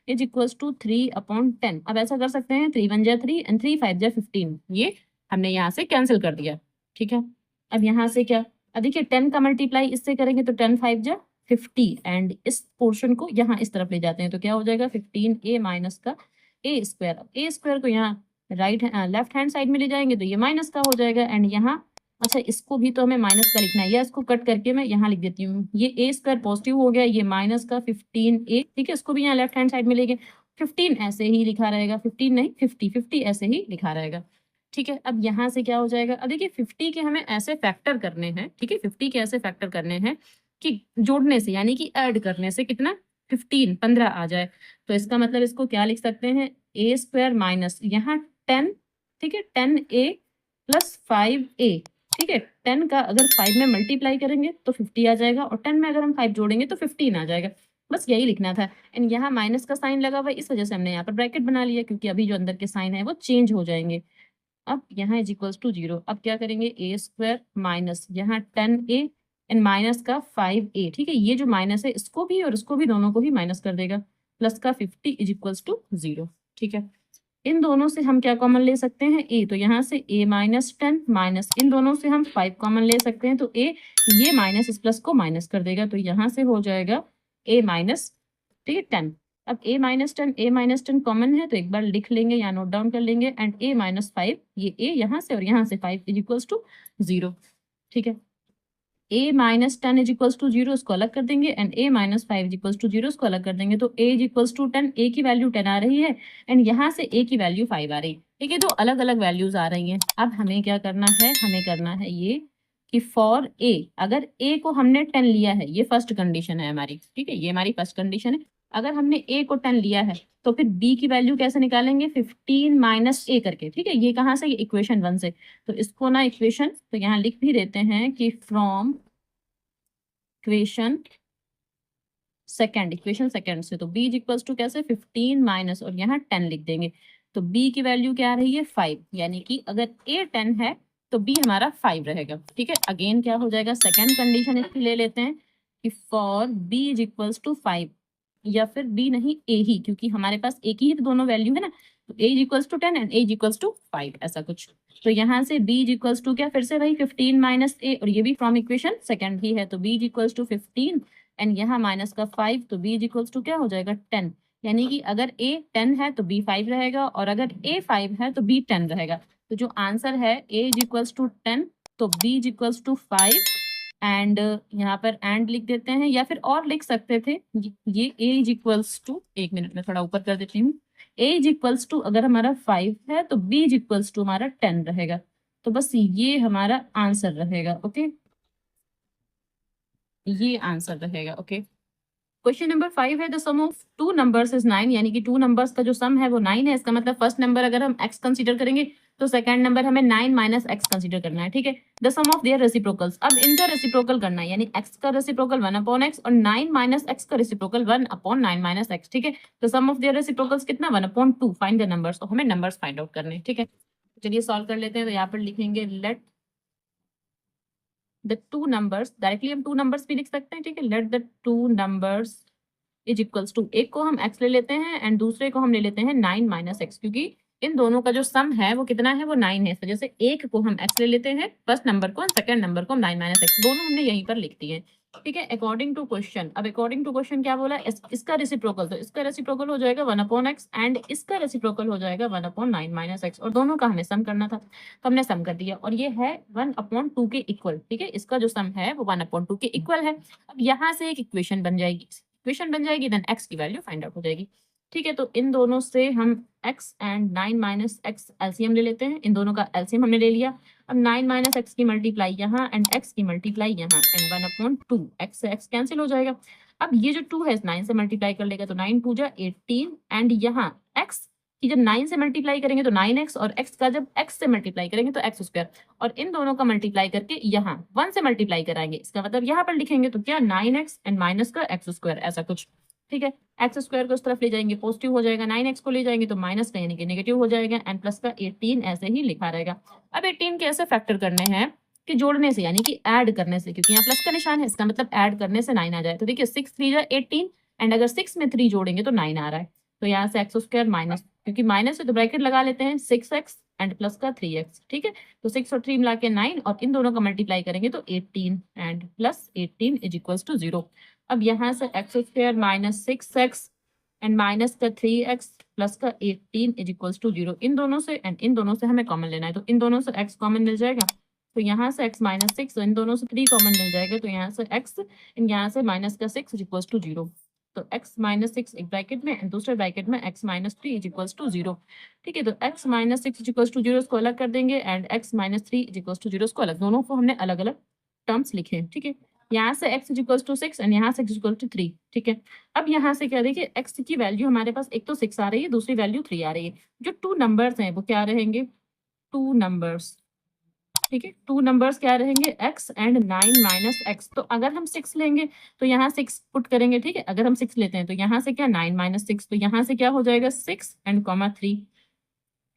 [SPEAKER 1] इज इक्वल्स टू 3/10। अब ऐसा कर सकते हैं 3 × 1 = 3 एंड 3 × 5 = 15, ये हमने यहाँ से कैंसिल कर दिया, ठीक है। अब यहाँ से क्या, अब देखिए 10 का मल्टीप्लाई इससे करेंगे तो 10 × 5 = 50 एंड इस पोर्शन को यहाँ इस तरफ ले जाते हैं तो क्या हो जाएगा 15a माइनस का a² को यहाँ लेफ्ट हैंड साइड में ले जाएंगे तो ये माइनस का हो जाएगा एंड यहाँ, अच्छा इसको भी तो हमें माइनस का लिखना है, या इसको कट करके मैं यहाँ लिख देती हूँ, ये a² पॉजिटिव हो गया, ये माइनस का 15a, ठीक है, इसको भी यहाँ लेफ्ट हैंड साइड में लेंगे, 15 ऐसे ही लिखा रहेगा, 15 नहीं 50 ऐसे ही लिखा रहेगा, ठीक है। अब यहाँ से क्या हो जाएगा, अब देखिए 50 के हमें ऐसे फैक्टर करने हैं, ठीक है, 50 के ऐसे फैक्टर करने हैं कि जोड़ने से यानी कि ऐड करने से कितना 15 आ जाए, तो इसका मतलब इसको क्या लिख सकते हैं, a² माइनस यहाँ 10, ठीक है, 10a + 5a, ठीक है, 10 का अगर 5 में मल्टीप्लाई करेंगे तो 50 आ जाएगा और 10 में अगर हम 5 जोड़ेंगे तो 15 आ जाएगा, बस यही लिखना था। एंड यहाँ माइनस का साइन लगा हुआ है, इस वजह से हमने यहाँ पर ब्रैकेट बना लिया, क्योंकि अभी जो अंदर के साइन है वो चेंज हो जाएंगे। अब यहाँ इज इक्वल्स टू 0, अब क्या करेंगे a² माइनस यहाँ 10a एंड माइनस का 5a, ठीक है, ये जो माइनस है इसको भी और इसको भी दोनों को ही माइनस कर देगा, प्लस का 50 इज इक्वल्स टू 0, ठीक है। इन दोनों से हम क्या कॉमन ले सकते हैं a, तो यहाँ से a - 10 माइनस इन दोनों से हम 5 कॉमन ले सकते हैं, तो a ये माइनस इस प्लस को माइनस कर देगा, तो यहाँ से हो जाएगा a - ठीक है 10, अब a-10 कॉमन है तो एक बार लिख लेंगे या नोट डाउन कर लेंगे, एंड a-5, ये a यहाँ से और यहाँ से 5 इज इक्वल्स टू 0, ठीक है। a-10 इज इक्वल्स टू 0, इसको अलग कर देंगे, and a-5 is equals to 0, इसको अलग कर देंगे, तो a is equals to 10, a की वैल्यू 10 आ रही है, एंड यहाँ से a की वैल्यू 5 आ रही है, ठीक है। तो अलग अलग वैल्यूज आ रही हैं। अब हमें क्या करना है, हमें करना है ये कि फॉर a, अगर a को हमने 10 लिया है, ये फर्स्ट कंडीशन है हमारी, ठीक है, ये हमारी फर्स्ट कंडीशन है। अगर हमने a को 10 लिया है तो फिर b की वैल्यू कैसे निकालेंगे, 15 माइनस a करके, ठीक है। ये कहाँ से, ये इक्वेशन 1 से, तो इसको ना इक्वेशन, तो यहाँ लिख भी देते हैं कि फ्रॉम इक्वेशन सेकंड से, तो b इज इक्वल्स टू कैसे, 15 माइनस और यहाँ 10 लिख देंगे, तो b की वैल्यू क्या आ रही है, 5, यानी कि अगर a 10 है तो b हमारा 5 रहेगा, ठीक है। अगेन क्या हो जाएगा, सेकंड कंडीशन इसकी ले लेते हैं कि for b is equals to 5, या फिर b नहीं a ही, क्योंकि हमारे पास a की ही तो दोनों वैल्यू है ना, तो a is equals to 10 and a is equals to 5, ऐसा कुछ। तो यहाँ से b इज इक्वल्स टू क्या, फिर से वही 15 माइनस a, और ये भी फ्रॉम इक्वेशन सेकंड ही है, तो b is equals to 15 and यहाँ माइनस का 5, तो b इज इक्वल्स टू क्या हो जाएगा, 10, यानी कि अगर a 10 है तो b 5 रहेगा, और अगर a 5 है तो b 10 रहेगा। तो जो आंसर है a इज इक्वल्स टू 10, तो b is equals to 5, and यहाँ पर एंड लिख देते हैं, या फिर और लिख सकते थे ये a इज इक्वल्स टू, एक मिनट में थोड़ा ऊपर कर देती हूँ, a इज इक्वल्स टू अगर हमारा 5 है तो b इज इक्वल्स टू हमारा 10 रहेगा, तो बस ये हमारा आंसर रहेगा, ओके, ये आंसर रहेगा, ओके। क्वेश्चन नंबर 5 है, the sum of two numbers is 9, यानी कि टू नंबर्स का जो सम है वो 9 है। इसका मतलब फर्स्ट नंबर अगर हम x कंसीडर करेंगे तो सेकंड नंबर हमें 9 माइनस x कंसीडर करना है, ठीक है। The sum of their reciprocals, अब इनका रेसिप्रोकल करना है, यानी x का रेसिप्रोकल 1 अपॉन x और 9 माइनस x का रेसिप्रोकल 1 अपॉन 9 माइनस x, ठीक है। तो सम ऑफ देयर रेसिप्रोकल्स कितना, 1 अपॉन 2, फाइंड द नंबर्स, तो हमें नंबर्स फाइंड आउट करने हैं, ठीक है। चलिए सॉल्व कर लेते हैं, तो यहाँ पर लिखेंगे let the two numbers, directly हम टू नंबर्स भी लिख सकते हैं, ठीक है। Let the two numbers is equals to, एक को हम x ले लेते हैं एंड दूसरे को हम ले लेते हैं 9 माइनस एक्स, क्योंकि इन दोनों का जो सम है वो कितना है, वो 9 है, इस वजह से एक को हम x ले लेते हैं फर्स्ट नंबर को, सेकंड नंबर को हम 9 माइनस एक्स, दोनों हमने यहीं पर लिख दिए, ठीक है। अकॉर्डिंग टू क्वेश्चन, अब अकॉर्डिंग टू क्वेश्चन क्या बोला, इसका रेसिप्रोकल, तो इसका रेसिप्रोकल हो जाएगा 1 अपॉन एक्स एंड इसका रेसिप्रोकल हो जाएगा 1 अपॉन 9 माइनस एक्स, और दोनों का हमें सम करना था, तो हमने सम कर दिया, और ये है 1 अपॉन 2 के इक्वल, ठीक है। इसका जो सम है वो 1 अपॉन 2 के इक्वल है। अब यहाँ से एक इक्वेशन बन जाएगी, इक्वेशन बन जाएगी, देन x की वैल्यू फाइंड आउट हो जाएगी, ठीक है। तो इन दोनों से हम x and 9 minus x LCM ले लेते हैं, इन दोनों का एलसीएम हमने ले लिया। अब 9 माइनस एक्स की मल्टीप्लाई यहाँ एंड x की मल्टीप्लाई यहाँ, एंड 1 अपॉन 2, x से x कैंसिल हो जाएगा। अब ये जो 2 है 9 से मल्टीप्लाई कर लेगा, तो 9 2 जा 18, एंड यहाँ x की जब 9 से मल्टीप्लाई करेंगे तो 9x, और x का जब x से मल्टीप्लाई करेंगे तो x स्क्वायर, और इन दोनों का मल्टीप्लाई करके यहाँ 1 से मल्टीप्लाई कराएंगे, इसका मतलब यहाँ पर लिखेंगे तो क्या 9x एंड माइनस का x स्क्वायर, ऐसा कुछ, ठीक है। x स्क्वायर को उस तरफ ले जाएंगे पॉजिटिव हो जाएगा, 9x को ले जाएंगे तो माइनस का यानी कि नेगेटिव हो जाएगा, एंड प्लस का 18 ऐसे ही लिखा रहेगा। अब 18 कैसे फैक्टर करने हैं, कि जोड़ने से, यानी कि ऐड करने से, क्योंकि यहाँ प्लस का निशान है, इसका मतलब ऐड करने से 9 आ जाए, तो देखिए 6 3 जा 18, एंड अगर 6 में 3 जोड़ेंगे तो 9 आ रहा है, तो यहाँ से x स्क्वायर माइनस, क्योंकि माइनस है तो ब्रैकेट लगा लेते हैं, 6x एंड प्लस का 3x, ठीक है। तो 6 और 3 मिला के 9, और इन दोनों का मल्टीप्लाई करेंगे तो 18 and plus 18 is equals to 0। अब यहाँ से x square minus 6x and minus का 3x प्लस का 18 इज इक्वल्स टू 0, इन दोनों से एंड इन दोनों से हमें कॉमन लेना है, तो इन दोनों से x कॉमन मिल जाएगा, तो यहाँ से x माइनस 6, तो इन दोनों से 3 कॉमन मिल जाएगा, तो यहाँ से x एंड यहाँ से माइनस का 6 इज इक्वल्स टू 0, तो x माइनस 6 एक ब्रैकेट में एंड दूसरे ब्रैकेट में x minus 3 is equals to 0, ठीक है। तो x minus 6 is equals to 0 इसको अलग कर देंगे, and x minus 3 is equals to 0 इसको अलग, दोनों को हमने अलग अलग टर्म्स लिखे हैं, ठीक है। यहाँ से x is equals to 6 and यहाँ से x इज इक्वल टू 3, ठीक है। अब यहाँ से क्या देखिए, x की वैल्यू हमारे पास एक तो 6 आ रही है, दूसरी वैल्यू 3 आ रही है, जो टू नंबर्स हैं वो क्या रहेंगे, टू नंबर्स, ठीक है। टू नंबर्स क्या रहेंगे, x एंड 9 माइनस एक्स, तो अगर हम 6 लेंगे तो यहाँ 6 पुट करेंगे, ठीक है। अगर हम 6 लेते हैं तो यहाँ से क्या 9 माइनस 6, तो यहाँ से क्या हो जाएगा 6 एंड कॉमा 3,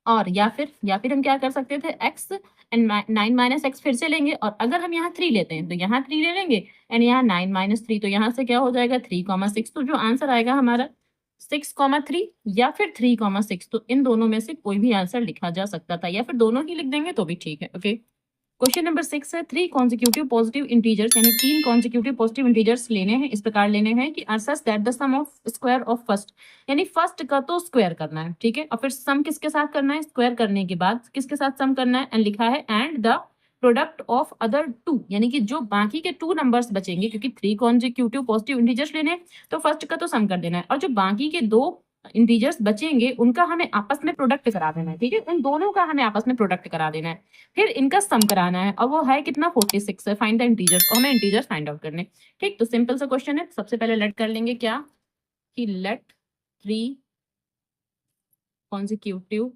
[SPEAKER 1] और या फिर हम क्या कर सकते थे, x एंड 9 माइनस एक्स फिर से लेंगे, और अगर हम यहाँ 3 लेते हैं तो यहाँ 3 ले लेंगे, एंड यहाँ 9 माइनस 3, तो यहाँ से क्या हो जाएगा 3 कॉमा 6, तो जो आंसर आएगा हमारा 6 कॉमा 3 या फिर 3 कॉमा 6, तो इन दोनों में से कोई भी आंसर लिखा जा सकता था, या फिर दोनों ही लिख देंगे तो भी ठीक है, ओके। क्वेश्चन नंबर 6 है 3 कॉन्जिक्यूटिव पॉजिटिव इंटीजर्स, यानी 3 कॉन्जिक्यूटिव पॉजिटिव इंटीजर्स लेने हैं, इस प्रकार लेने हैं कि are such that the sum of square of first, यानी फर्स्ट का तो स्क्वायर करना है, ठीक है, और फिर सम किसके साथ करना है, स्क्वायर करने के बाद किसके साथ सम करना है, एंड लिखा है and the product of other two, यानी कि जो बाकी के 2 नंबर्स बचेंगे, क्योंकि 3 कॉन्जिक्यूटिव पॉजिटिव इंटीजर्स लेने हैं तो फर्स्ट का तो सम कर देना है, और जो बाकी के 2 इंटीजर्स बचेंगे उनका हमें आपस में प्रोडक्ट करा देना है, ठीक है, उन दोनों का हमें आपस में प्रोडक्ट करा देना है, फिर इनका सम कराना है, और वो है कितना 46 है, फाइंड द इंटीजर्स, और हमें इंटीजर्स फाइंड आउट करने। ठीक, तो सिंपल सा क्वेश्चन है, सबसे पहले लेट कर लेंगे क्या कि लेट 3 कॉन्जिक्यूटिव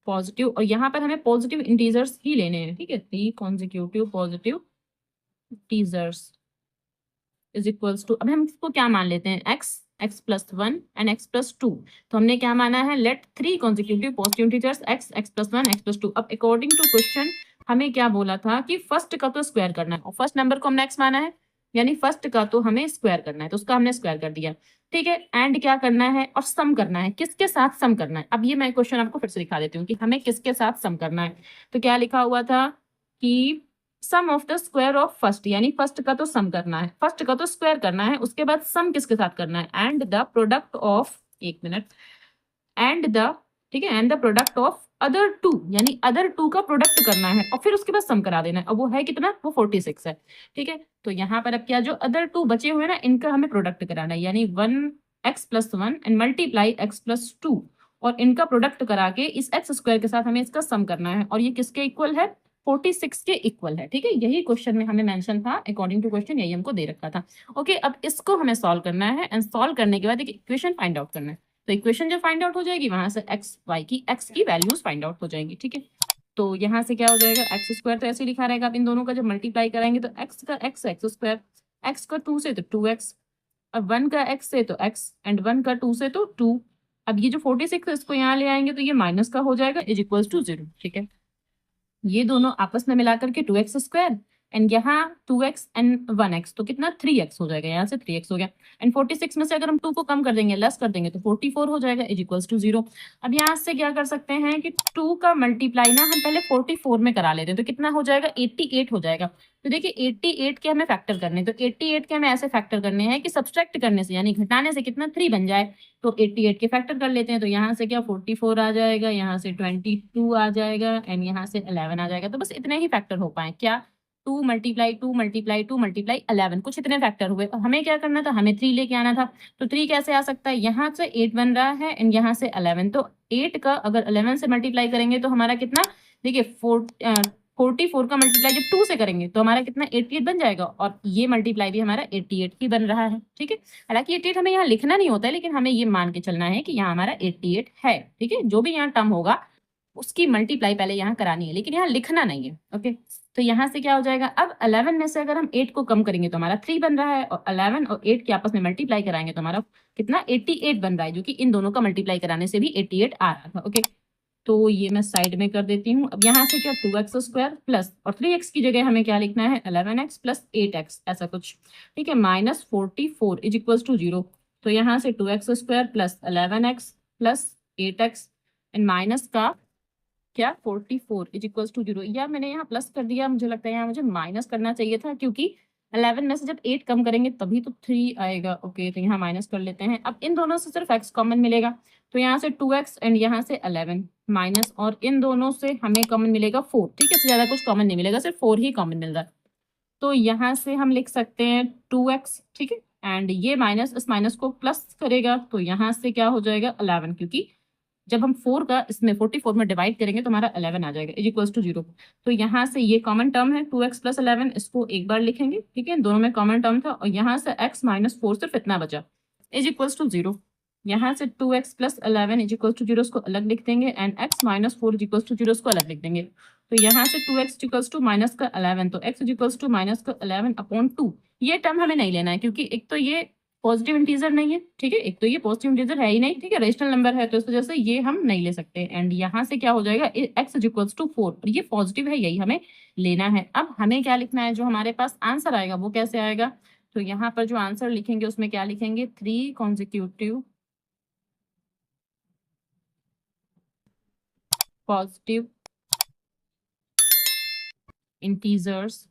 [SPEAKER 1] पॉजिटिव, और यहाँ पर हमें पॉजिटिव इंटीजर्स ही लेने हैं, ठीक है, 3 consecutive positive integers is equals to, अब हम इसको क्या मान लेते हैं, x plus 1 and x plus 2, तो हमने क्या माना है, let 3 consecutive positive integers x plus 1 x plus 2। अब अकॉर्डिंग टू क्वेश्चन हमें क्या बोला था कि फर्स्ट का तो स्क्वायर करना है, और फर्स्ट नंबर को हमने x माना है, यानी फर्स्ट का तो हमें स्क्वायर करना है, तो उसका हमने स्क्वायर कर दिया, ठीक है, एंड क्या करना है, और सम करना है, किसके साथ सम करना है। अब ये मैं क्वेश्चन आपको फिर से दिखा देती हूँ कि हमें किसके साथ सम करना है, तो क्या लिखा हुआ था कि sum of the square of first, यानी फर्स्ट का तो सम करना है, फर्स्ट का तो स्क्वायर करना है, उसके बाद सम किसके साथ करना है, एंड द प्रोडक्ट ऑफ, एक मिनट, एंड द, ठीक है, and the product of other two, यानी अदर टू का प्रोडक्ट करना है और फिर उसके बाद सम करा देना है, और वो है कितना, वो 46 है, ठीक है। तो यहाँ पर अब क्या, जो अदर टू बचे हुए ना इनका हमें प्रोडक्ट कराना है, यानी 1x plus 1 and multiply x plus 2, और इनका प्रोडक्ट करा के इस एक्स स्क्वायर के साथ हमें इसका सम करना है, और ये किसके इक्वल है, 46 के इक्वल है, ठीक है, यही क्वेश्चन में हमें मेंशन था, अकॉर्डिंग टू क्वेश्चन यही हमको दे रखा था। ओके, अब इसको हमें सॉल्व करना है, एंड सॉल्व करने के बाद एक इक्वेशन फाइंड आउट करना है, तो इक्वेशन जो फाइंड आउट हो जाएगी वहां से x की वैल्यूज फाइंड आउट हो जाएंगी, ठीक है। तो यहाँ से क्या हो जाएगा, एक्स स्क्वायर तो ऐसे लिखा रहेगा, अब इन दोनों का जब मल्टीप्लाई कराएंगे तो एक्स का एक्स स्क्वायर, एक्स का 2 से तो 2x, अब 1 का x से तो x, एंड 1 का 2 से तो 2। अब ये जो 46 है इसको यहाँ ले आएंगे तो ये माइनस का हो जाएगा, इज इक्वल्स टू 0, ठीक है। ये दोनों आपस में मिलाकर के 2x स्क्वायर, एंड यहाँ 2x एंड 1x, तो कितना 3x हो जाएगा, यहाँ से 3x हो गया, एंड 46 में से अगर हम 2 को कम कर देंगे, लेस कर देंगे तो 44 हो जाएगा, इज इक्वल्स टू 0। अब यहाँ से क्या कर सकते हैं कि 2 का मल्टीप्लाई ना हम पहले 44 में करा लेते हैं, तो कितना हो जाएगा, 88 हो जाएगा। तो देखिए 88 के हमें फैक्टर करने, तो 88 के हमें ऐसे फैक्टर करने हैं कि सब्सट्रैक्ट करने से, यानी घटाने से कितना 3 बन जाए, तो 88 के फैक्टर कर लेते हैं, तो यहाँ से क्या 44 आ जाएगा, यहाँ से 22 आ जाएगा, एंड यहाँ से 11 आ जाएगा, तो बस इतने ही फैक्टर हो पाए, क्या 2 मल्टीप्लाई 2 मल्टीप्लाई 2 मल्टीप्लाई 11, कुछ इतने फैक्टर हुए। हमें क्या करना था, हमें 3 लेके आना था, तो 3 कैसे आ सकता है, यहाँ से 8 बन रहा है एंड यहाँ से 11, तो 8 का अगर 11 से मल्टीप्लाई करेंगे तो हमारा कितना, देखिए 44 का मल्टीप्लाई जब 2 से करेंगे तो हमारा कितना 88 बन जाएगा, और ये मल्टीप्लाई भी हमारा 88 ही बन रहा है, ठीक है। हालांकि 88 हमें यहाँ लिखना नहीं होता है, लेकिन हमें ये मान के चलना है कि यहाँ हमारा 88 है, ठीक है, जो भी यहाँ टर्म होगा उसकी मल्टीप्लाई पहले यहाँ करानी है, लेकिन यहाँ लिखना नहीं है, ओके। तो यहाँ से क्या हो जाएगा, अब 11 में से अगर हम 8 को कम करेंगे तो हमारा 3 बन रहा है, और 11 और 8 के आपस में मल्टीप्लाई कराएंगे तो हमारा कितना 88 बन रहा है, जो कि इन दोनों का मल्टीप्लाई कराने से भी 88 आ रहा था, ओके। तो ये मैं साइड में कर देती हूँ। अब यहाँ से क्या 2x स्क्वायर प्लस, और 3x की जगह हमें क्या लिखना है, 11x प्लस 8x, ऐसा कुछ, ठीक है, माइनस 44 इज इक्वल्स टू 0। तो यहाँ से 2x square plus 11x plus 8x, and minus का क्या 44 इज इक्वल्स टू 0, या मैंने यहाँ प्लस कर दिया, मुझे लगता है यहाँ मुझे माइनस करना चाहिए था, क्योंकि 11 में से जब 8 कम करेंगे तभी तो 3 आएगा, ओके, तो यहाँ माइनस कर लेते हैं। अब इन दोनों से सिर्फ x कॉमन मिलेगा, तो यहाँ से 2x एंड यहाँ से 11 माइनस, और इन दोनों से हमें कॉमन मिलेगा 4, ठीक है, इससे ज्यादा कुछ कॉमन नहीं मिलेगा, सिर्फ 4 ही कॉमन मिल रहा है। तो यहाँ से हम लिख सकते हैं 2x, ठीक है, एंड ये माइनस इस माइनस को प्लस करेगा, तो यहाँ से क्या हो जाएगा 11, क्योंकि जब हम 4 का इसमें 44 में डिवाइड करेंगे तो हमारा 11 आ जाएगा, इज इक्वल्स टू 0। तो यहाँ से ये कॉमन टर्म है 2x प्लस 11, इसको एक बार लिखेंगे, ठीक है, दोनों में कॉमन टर्म था, और यहाँ से x माइनस 4 सिर्फ इतना बचा, इज इक्वल्स टू 0। यहाँ से 2x plus 11 is equals to 0 इसको अलग लिख देंगे, and x minus 4 is equals to 0 इसको अलग लिख देंगे। तो यहाँ से 2x इक्वल्स टू माइनस का 11, तो x is equals to minus का 11 अपॉन 2, ये टर्म हमें नहीं लेना है, क्योंकि एक तो ये पॉजिटिव इंटीजर नहीं है, ठीक है, एक तो ये पॉजिटिव इंटीजर है ही नहीं, ठीक है, रेशनल नंबर है, तो इस वजह से ये हम नहीं ले सकते, एंड यहाँ से क्या हो जाएगा x इज इक्वल्स टू 4, और ये पॉजिटिव है, यही हमें लेना है। अब हमें क्या लिखना है, जो हमारे पास आंसर आएगा वो कैसे आएगा, तो यहाँ पर जो आंसर लिखेंगे उसमें क्या लिखेंगे, 3 consecutive positive integers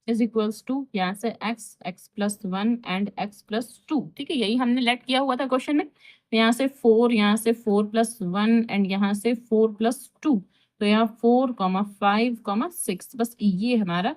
[SPEAKER 1] is equals to यहाँ से x+1 एंड x+2, ठीक है, यही हमने लेट किया हुआ था क्वेश्चन में। तो यहाँ से 4, यहाँ से 4+1 एंड यहाँ से 4+2, तो यहाँ 4,5,6, बस ये हमारा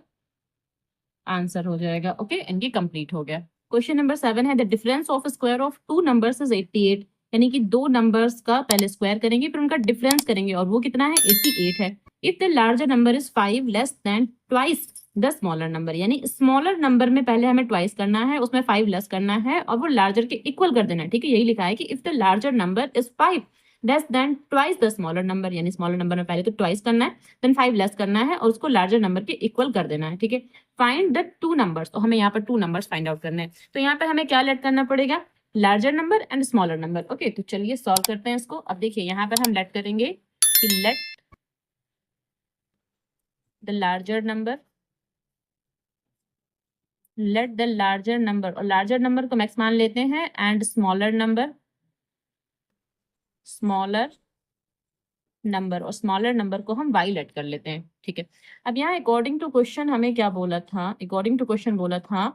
[SPEAKER 1] आंसर हो जाएगा। ओके, एंड ये कंप्लीट हो गया। क्वेश्चन नंबर 7 है the difference of square of two numbers is 88, यानी कि दो नंबर्स का पहले स्क्वायर करेंगे फिर उनका डिफरेंस करेंगे और वो कितना है 88 है। If the larger number is 5 less than twice the smaller number, यानी स्मॉलर नंबर में पहले हमें ट्वाइस करना है, उसमें 5 लेस करना है और वो लार्जर के इक्वल कर देना है, ठीक है, यही लिखा है कि if the larger number is 5 less than twice the smaller number, यानी स्मॉलर नंबर में पहले तो ट्वाइस करना है, देन 5 लेस करना है और उसको लार्जर नंबर के इक्वल कर देना है, ठीक है। फाइंड द टू नंबर्स, तो हमें यहाँ पर टू नंबर्स फाइंड आउट करने हैं। तो यहाँ पर हमें क्या लेट करना पड़ेगा, larger number and smaller number. Okay, तो चलिए सॉल्व करते हैं इसको। अब देखिए यहाँ पर हम लेट करेंगे कि let the larger number, let the larger number, और लार्जर नंबर को मैक्स मान लेते हैं, and smaller number, smaller number, और स्मॉलर नंबर को हम y लेट कर लेते हैं, ठीक है। अब यहाँ अकॉर्डिंग टू क्वेश्चन हमें क्या बोला था, अकॉर्डिंग टू क्वेश्चन बोला था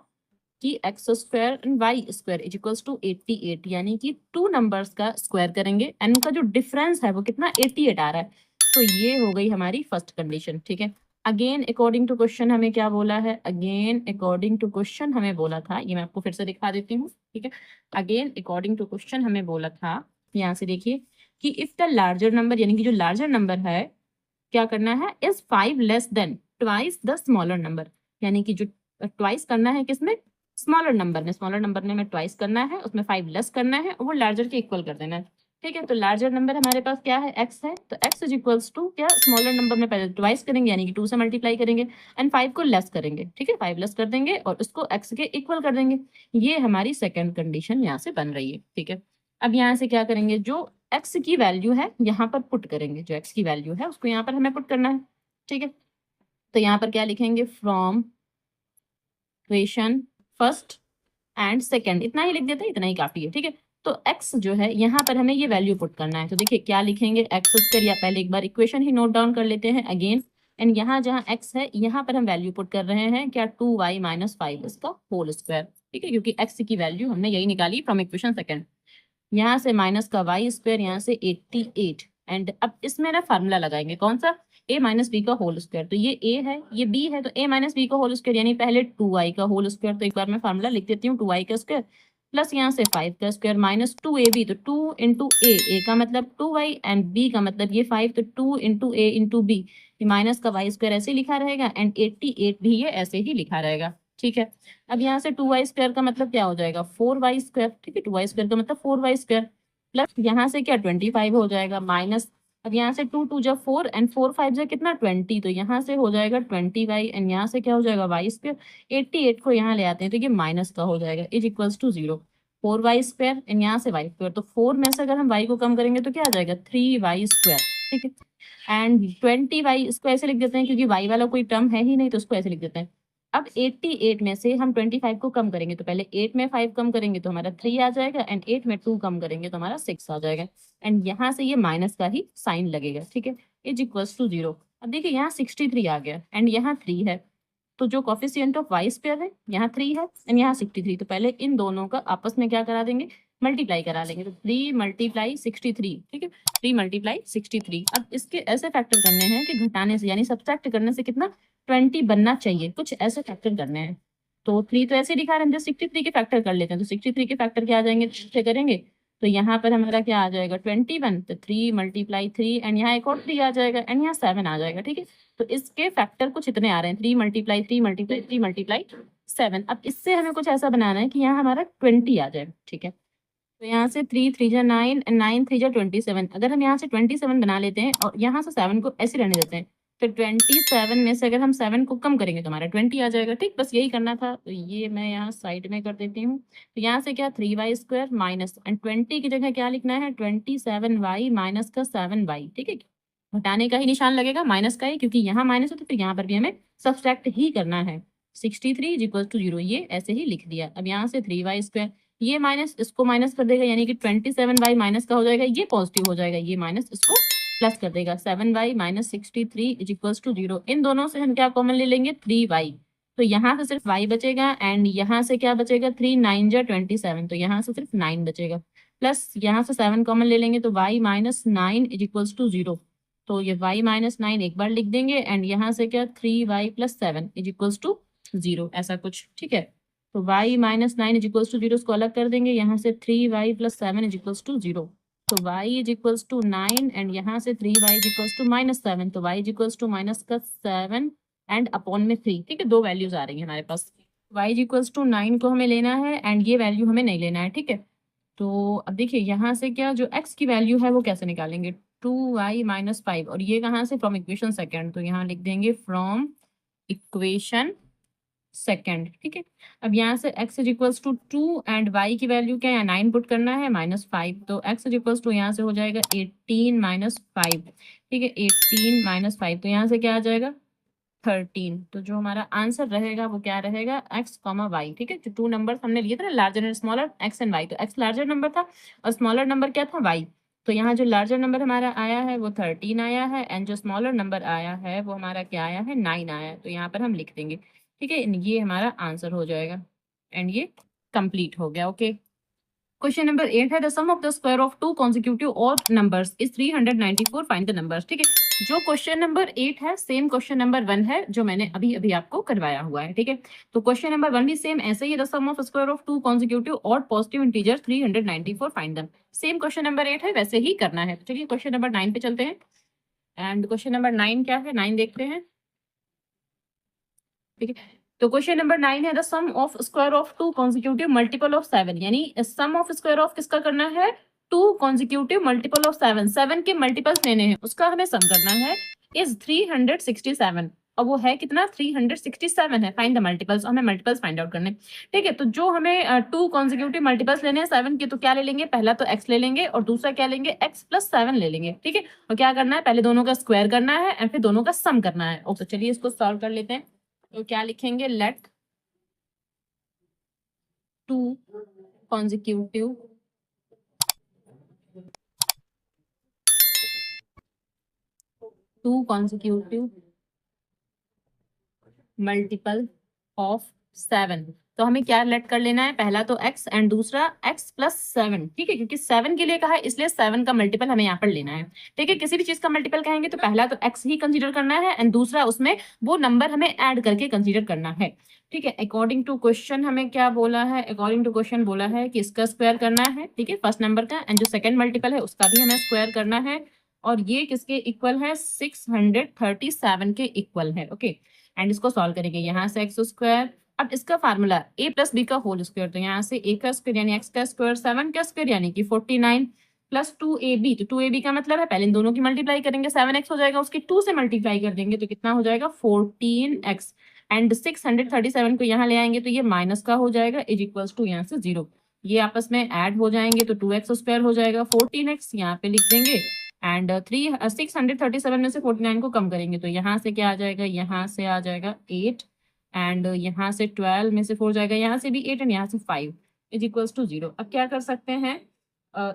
[SPEAKER 1] कि x² and y² is equals to 88, यानी कि टू नंबर्स का स्क्वायर करेंगे एंड उनका जो डिफरेंस है वो कितना 88 आ रहा है। तो ये हो गई हमारी फर्स्ट कंडीशन, ठीक है। अगेन अकॉर्डिंग टू क्वेश्चन हमें क्या बोला है, अगेन अकॉर्डिंग टू क्वेश्चन हमें बोला था, ये मैं आपको फिर से दिखा देती हूँ, ठीक है। अगेन अकॉर्डिंग टू क्वेश्चन हमें बोला था, यहाँ से देखिए कि इफ द लार्जर नंबर, यानी कि जो लार्जर नंबर है क्या करना है, is 5 less than twice the smaller number, यानी कि जो ट्वाइस करना है किसमें, स्मॉलर नंबर में, स्मॉलर नंबर में हमें ट्वाइस करना है, उसमें 5 लेस करना है और वो लार्जर के इक्वल कर देना है, ठीक है। तो लार्जर नंबर हमारे पास क्या है, x है, तो x इज इक्वल्स टू क्या, स्मॉलर नंबर में पहले ट्वाइस करेंगे यानी कि 2 से मल्टीप्लाई करेंगे एंड 5 को लेस करेंगे, ठीक है, 5 लेस कर देंगे और उसको x के इक्वल कर देंगे। ये हमारी सेकेंड कंडीशन यहाँ से बन रही है, ठीक है। अब यहाँ से क्या करेंगे, जो x की वैल्यू है यहाँ पर पुट करेंगे, जो x की वैल्यू है उसको यहाँ पर हमें पुट करना है, ठीक है। तो यहाँ पर क्या लिखेंगे, from equation first and second, इतना ही लिख देते हैं, इतना ही काफी है, ठीक है। तो x जो है यहाँ पर हमें ये वैल्यू पुट करना है, तो देखिए क्या लिखेंगे, x², या पहले एक बार इक्वेशन ही नोट डाउन कर लेते हैं अगेन, एंड यहाँ जहाँ x है यहाँ पर हम वैल्यू पुट कर रहे हैं क्या, 2y - 5 इसका होल स्क्वायर, ठीक है, क्योंकि x की वैल्यू हमने यही निकाली फ्रॉम इक्वेशन सेकेंड। यहाँ से माइनस का y², यहाँ से 88, एंड अब इसमें ना फार्मूला लगाएंगे, कौन सा, a - b का होल स्क्वायर, तो ये a है ये b है, तो a - b का होल स्क्वायर यानी पहले 2y का होल स्क्वायर, तो एक बार मैं फार्मूला लिख देती हूँ, 2y का स्क्वायर प्लस यहाँ से 5 का स्क्वायर माइनस 2ab, तो 2 इंटू a का मतलब 2y एंड b का मतलब ये 5, तो 2 इंटू a इंटू b, ये माइनस का y² ऐसे ही लिखा रहेगा एंड 88 भी ये ऐसे ही लिखा रहेगा, ठीक है। अब यहाँ से 2y² का मतलब क्या हो जाएगा, 4y², ठीक है, 2y² का मतलब 4y² प्लस यहाँ से क्या 25 हो जाएगा माइनस, अब यहाँ से 2 2 जब 4 एंड 4 5 जब कितना 20, तो यहाँ से हो जाएगा 20y एंड यहाँ से क्या हो जाएगा y², 88 को यहाँ ले आते हैं तो ये माइनस का हो जाएगा, is equals to 0, 4y² and यहाँ से y², तो 4 में से अगर हम y को कम करेंगे तो क्या आ जाएगा 3y², ठीक है। एंड 20y इसको ऐसे लिख देते हैं क्योंकि y वाला कोई टर्म है ही नहीं, तो उसको ऐसे लिख देते हैं। अब 88 में से हम 25 को कम करेंगे, तो पहले 8 में 5 कम करेंगे तो हमारा 3 आ जाएगा एंड 8 में 2 कम करेंगे तो हमारा 6 आ जाएगा, एंड यहाँ से ये माइनस का ही साइन लगेगा, ठीक है, इज इक्वल्स टू 0। अब देखिए यहाँ 63 आ गया एंड यहाँ 3 है, तो जो कोफिशिएंट ऑफ y² है यहाँ 3 है एंड यहाँ 63, तो पहले इन दोनों का आपस में क्या करा देंगे, मल्टीप्लाई करा लेंगे, तो 3 × 63, ठीक है, 3 × 63। अब इसके ऐसे फैक्टर करने हैं कि घटाने से यानी सब्ट्रैक्ट करने से कितना 20 बनना चाहिए, कुछ ऐसे फैक्टर करने हैं। तो 3 तो ऐसे दिखा रहे हैं, 63 के फैक्टर कर लेते हैं, तो 63 के फैक्टर क्या आ जाएंगे, से करेंगे तो यहाँ पर हमारा क्या आ जाएगा 21, तो 3 × 3 एंड यहाँ एक और 3 आ जाएगा एंड यहाँ 7 आ जाएगा, ठीक है। तो इसके फैक्टर कुछ इतने आ रहे हैं, 3 × 3 × 7। अब इससे हमें कुछ ऐसा बनाना है कि यहाँ हमारा 20 आ जाए, ठीक है। तो यहाँ से 3 3 जा 9 एंड 9 3 जा 27, अगर हम यहाँ से 27 बना लेते हैं और यहाँ से 7 को ऐसे रहने देते हैं, तो 27 में से अगर हम 7 को कम करेंगे तो हमारा 20 आ जाएगा, ठीक, बस यही करना था। तो ये मैं यहाँ साइड में कर देती हूँ, तो यहाँ से क्या 3y² माइनस एंड 20 की जगह क्या लिखना है 27y माइनस का 7y, ठीक है, घटाने का ही निशान लगेगा, माइनस का ही, क्योंकि यहाँ माइनस है तो फिर यहाँ पर भी हमें सब्सट्रैक्ट ही करना है। 63 = 0, ये ऐसे ही लिख दिया। अब यहाँ से 3y² ये माइनस इसको माइनस कर देगा, यानी कि 27y माइनस का हो जाएगा, ये पॉजिटिव हो जाएगा, ये माइनस इसको प्लस कर देगा। 7y minus 63 is equals to 0। इन दोनों से हम क्या कॉमन ले लेंगे, 3y। तो यहाँ से सिर्फ y बचेगा एंड यहाँ से क्या बचेगा, 3 9 जा 27, तो यहाँ से सिर्फ 9 बचेगा। प्लस यहाँ से 7 कॉमन ले लेंगे तो y minus 9 is equals to 0। तो ये y माइनस 9 एक बार लिख देंगे एंड यहाँ से क्या 3y plus 7 is equals to 0, ऐसा कुछ, ठीक है। तो y minus 9 is equals to 0 इसको अलग कर देंगे, यहाँ से 3y plus 7 is equals to 0। तो y is equals to 9 and यहाँ से 3y is equals to minus 7, तो y is equals to minus का 7 एंड अपॉन में 3, ठीक है। दो वैल्यूज आ रही है हमारे पास। y इज इक्वल्स टू 9 को हमें लेना है एंड ये वैल्यू हमें नहीं लेना है, ठीक है। तो अब देखिए यहाँ से क्या जो x की वैल्यू है वो कैसे निकालेंगे, 2y माइनस 5, और ये कहाँ से, फ्रॉम इक्वेशन सेकेंड, तो यहाँ लिख देंगे फ्रॉम इक्वेशन सेकेंड, ठीक है। अब यहाँ से x is equals to 2 and y की वैल्यू क्या है, 9 पुट करना है माइनस 5, तो x इज इक्वल्स टू यहाँ से हो जाएगा 18 माइनस 5, ठीक है। 18 माइनस 5, तो यहाँ से क्या आ जाएगा 13। तो जो हमारा आंसर रहेगा वो क्या रहेगा, x कॉमा वाई, ठीक है। जो टू नंबर हमने लिए थे ना, larger and smaller, x and y, तो x लार्जर नंबर था और स्मॉलर नंबर क्या था, y। तो यहाँ जो लार्जर नंबर हमारा आया है वो 13 आया है एंड जो स्मॉलर नंबर आया है वो हमारा क्या आया है, 9 आया है। तो यहाँ पर हम लिख देंगे, ठीक है, ये हमारा आंसर हो जाएगा एंड ये कंप्लीट हो गया। ओके, क्वेश्चन नंबर 8 है the sum of the square of two consecutive odd numbers is 394, find the numbers, ठीक है। जो क्वेश्चन नंबर 8 है सेम क्वेश्चन नंबर 1 है जो मैंने अभी अभी आपको करवाया हुआ है, ठीक है। तो क्वेश्चन नंबर 1 भी सेम ऐसे ही है, the sum of square of two consecutive odd positive integer 394, find them. Same question number 8 है, वैसे ही करना है। चलिए क्वेश्चन नंबर 9 पे चलते हैं एंड क्वेश्चन नंबर 9 क्या है, 9 देखते हैं, ठीक है। तो क्वेश्चन नंबर 9 है the sum of square of two consecutive multiple of 7, यानी सम ऑफ स्क्वायर ऑफ किसका करना है, टू कॉन्जिक्यूटिव मल्टीपल ऑफ 7, 7 के मल्टीपल्स लेने हैं, उसका हमें सम करना है, इज 367। और वो है कितना, 367 है। फाइंड द मल्टीपल्स, हमें मल्टीपल्स फाइंड आउट करने, ठीक है। तो जो हमें टू कॉन्जिक्यूटिव मल्टीपल्स लेने हैं 7 के, तो क्या ले लेंगे, पहला तो x ले लेंगे और दूसरा क्या लेंगे, x प्लस 7 ले लेंगे, ठीक है। और क्या करना है, पहले दोनों का स्क्वायर करना है एंड फिर दोनों का सम करना है। तो चलिए इसको सॉल्व कर लेते हैं। तो क्या लिखेंगे, let two consecutive multiple of 7। तो हमें क्या लेट कर लेना है, पहला तो x एंड दूसरा x प्लस 7, ठीक है, क्योंकि 7 के लिए कहा है इसलिए 7 का मल्टीपल हमें यहाँ पर लेना है, ठीक है। किसी भी चीज का मल्टीपल कहेंगे तो पहला तो x ही कंसीडर करना है एंड दूसरा उसमें वो नंबर हमें ऐड करके कंसीडर करना है, ठीक है। अकॉर्डिंग टू क्वेश्चन हमें क्या बोला है, अकॉर्डिंग टू क्वेश्चन बोला है कि इसका स्क्वायर करना है, ठीक है, फर्स्ट नंबर का, एंड जो सेकंड मल्टीपल है उसका भी हमें स्क्वायर करना है, और ये किसके इक्वल है, 637 के इक्वल है, ओके। एंड इसको सॉल्व करेंगे, यहाँ से एक्स स्क्वायर, अब इसका फार्मूला a प्लस बी का होल स्क्वायर, तो यहाँ से a का स्क्वायर यानी x का स्क्वायर, 7 का स्क्वायर यानी कि 49 प्लस 2ab, तो 2ab का मतलब है पहले इन दोनों की मल्टीप्लाई करेंगे, 7x हो जाएगा, उसकी 2 से मल्टीप्लाई कर देंगे तो कितना हो जाएगा 14x, एंड 637 को यहाँ ले आएंगे तो ये माइनस का हो जाएगा, इज इक्वल्स टू यहाँ से 0, ये आपस में ऐड हो जाएंगे तो 2x स्क्वायर हो जाएगा, 14x यहाँ पे लिख देंगे एंड 637 में से 49 को कम करेंगे तो यहाँ से क्या आ जाएगा, यहाँ से आ जाएगा 8 एंड यहाँ से 12 में से 4 जाएगा, यहाँ से भी 8 एंड यहाँ से 5 इज इक्वल्स टू 0। अब क्या कर सकते हैं,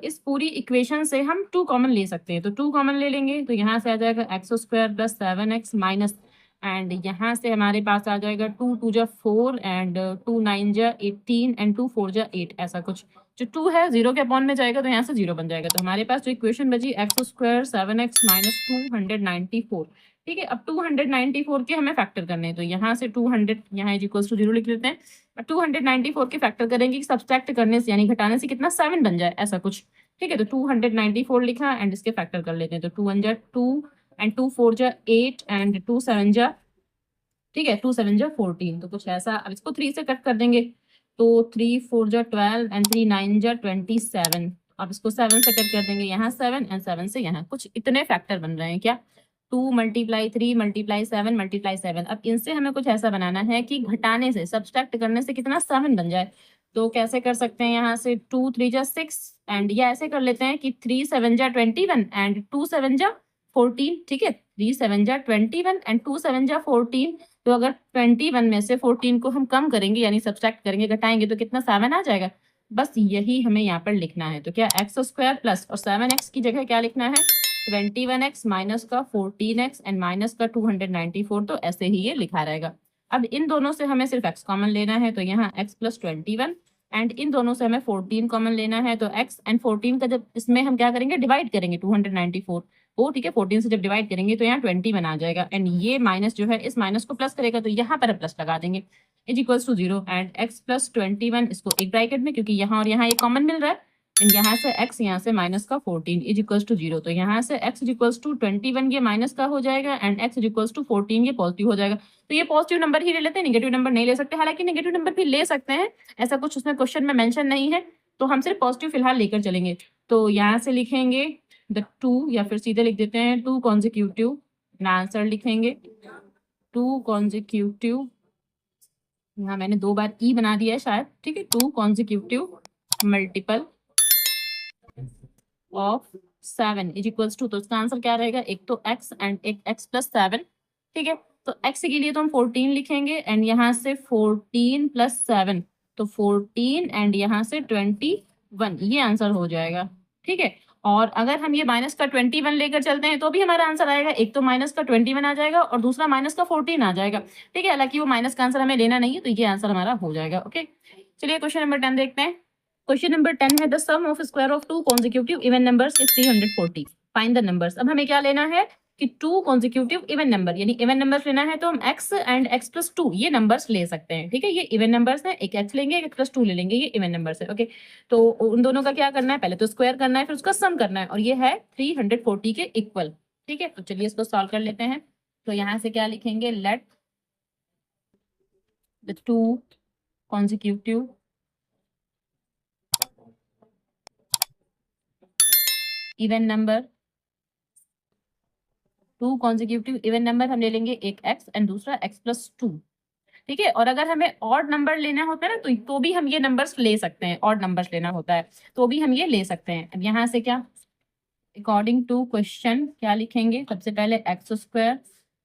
[SPEAKER 1] इस पूरी इक्वेशन से हम 2 कॉमन ले सकते हैं, तो 2 कॉमन ले लेंगे तो यहाँ से आ जाएगा x square plus 7x minus, and यहाँ से हमारे पास आ जाएगा 2 2 जा 4 एंड 2 9 जा 18 एंड 2 4 जा 8, ऐसा कुछ। जो 2 है 0 के अपॉन में जाएगा तो यहाँ से 0 बन जाएगा, तो हमारे पास जो इक्वेशन बची एक्स स्क्वायर 7x माइनस 294, ठीक है। अब 294 के हमें फैक्टर करने हैं, तो यहाँ से 200 यहाँ इज इक्वल्स टू 0 लिख लेते हैं। 294 के फैक्टर करेंगे कि सब्सट्रैक्ट करने से यानी घटाने से कितना 7 बन जाए, ऐसा कुछ, ठीक है। तो 294 लिखा एंड इसके फैक्टर कर लेते हैं, तो 2 1 जा 2 एंड 2 4 जा 8 एंड 2 7 जा, ठीक है, 2 7 जा 14, तो कुछ ऐसा। अब इसको 3 से कट कर देंगे तो 3 4 जा 12 एंड 3 9 जा 27, अब इसको 7 से कट कर देंगे, यहाँ 7 एंड 7 से यहाँ, कुछ इतने फैक्टर बन रहे हैं क्या, 2 मल्टीप्लाई 3 मल्टीप्लाई 7 मल्टीप्लाई 7। अब इनसे हमें कुछ ऐसा बनाना है कि घटाने से सब्सट्रैक्ट करने से कितना 7 बन जाए, तो कैसे कर सकते हैं, यहाँ से 2 3 जा 6 एंड या ऐसे कर लेते हैं कि 3 7 जा 21 एंड 2 7 जा 14, ठीक है, 3 7 जा 21 एंड 2 7 जा 14। तो अगर 21 में से 14 को हम कम करेंगे यानी सब्सट्रैक्ट करेंगे, घटाएंगे तो कितना 7 आ जाएगा, बस यही हमें यहाँ पर लिखना है। तो क्या एक्स स्क्वायर प्लस और 7x की जगह क्या लिखना है 21x माइनस का 14x एंड माइनस का 294, तो ऐसे ही ये लिखा रहेगा। अब इन दोनों से हमें सिर्फ x कॉमन लेना है, तो यहाँ x प्लस 21 एंड इन दोनों से हमें 14 कॉमन लेना है, तो x एंड 14 का जब इसमें हम क्या करेंगे डिवाइड करेंगे 294 को, ठीक है 14 से जब डिवाइड करेंगे तो यहाँ 21 आ जाएगा एंड ये माइनस जो है इस माइनस को प्लस करेगा, तो यहाँ पर हम प्लस लगा देंगे is equals to 0 and x plus 21 इसको एक ब्रैकेट में, क्योंकि यहाँ और यहाँ ये कॉमन मिल रहा है एंड यहाँ से x यहाँ से माइनस का 14 इज इक्वल्स टू 0, तो यहाँ से x इज इक्वल्स टू 21 ये माइनस का हो जाएगा and x is equals to 14 ये पॉजिटिव हो जाएगा। तो ये पॉजिटिव नंबर ही ले लेते हैं, नेगेटिव नंबर नहीं ले सकते, हालांकि नेगेटिव नंबर भी ले सकते हैं, ऐसा कुछ उसमें क्वेश्चन में मेंशन नहीं है, तो हम सिर्फ पॉजिटिव फिलहाल लेकर चलेंगे। तो यहाँ से लिखेंगे द 2 या फिर सीधे लिख देते हैं 2 कॉन्जिक्यूटिव, आंसर लिखेंगे 2 कॉन्जिक्यूटिव, यहाँ मैंने 2 बार ई बना दिया है शायद, ठीक है 2 consecutive multiple of 7 is equals to, तो इसका आंसर क्या रहेगा एक तो x एंड एक x प्लस 7, ठीक है। तो x के लिए तो हम 14 लिखेंगे एंड यहाँ से 14 प्लस 7, तो 14 एंड यहाँ से 21, ये आंसर हो जाएगा, ठीक है। और अगर हम ये माइनस का 21 लेकर चलते हैं तो भी हमारा आंसर आएगा, एक तो माइनस का 21 आ जाएगा और दूसरा माइनस का 14 आ जाएगा, ठीक है। हालांकि वो माइनस का आंसर हमें लेना नहीं है, तो ये आंसर हमारा हो जाएगा, ओके। चलिए क्वेश्चन नंबर 10 देखते हैं। क्वेश्चन नंबर 10 है the sum of square of 2 consecutive even numbers is 340, find the numbers. अब हमें क्या लेना है कि 2 कॉन्जिक्यूटिव इवन नंबर, यानी इवन नंबर्स लेना है तो हम x एंड x प्लस 2 ये नंबर्स ले सकते हैं, ठीक है। ये इवन नंबर्स हैं, एक x लेंगे एक x प्लस 2 ले लेंगे, ये इवन नंबर्स है, ओके। तो उन दोनों का क्या करना है, पहले तो स्क्वायर करना है फिर उसका सम करना है, और ये है 340 के इक्वल, ठीक है। तो चलिए इसको सॉल्व कर लेते हैं। तो यहाँ से क्या लिखेंगे, let the 2 consecutive even number, 2 consecutive even number हम ले लेंगे, एक x एंड दूसरा x प्लस 2, ठीक है। और अगर हमें ऑड नंबर लेना होता है ना तो भी हम ये नंबर्स ले सकते हैं, ऑड नंबर्स लेना होता है तो भी हम ये ले सकते हैं। अब यहाँ से क्या अकॉर्डिंग टू क्वेश्चन क्या लिखेंगे, सबसे पहले x square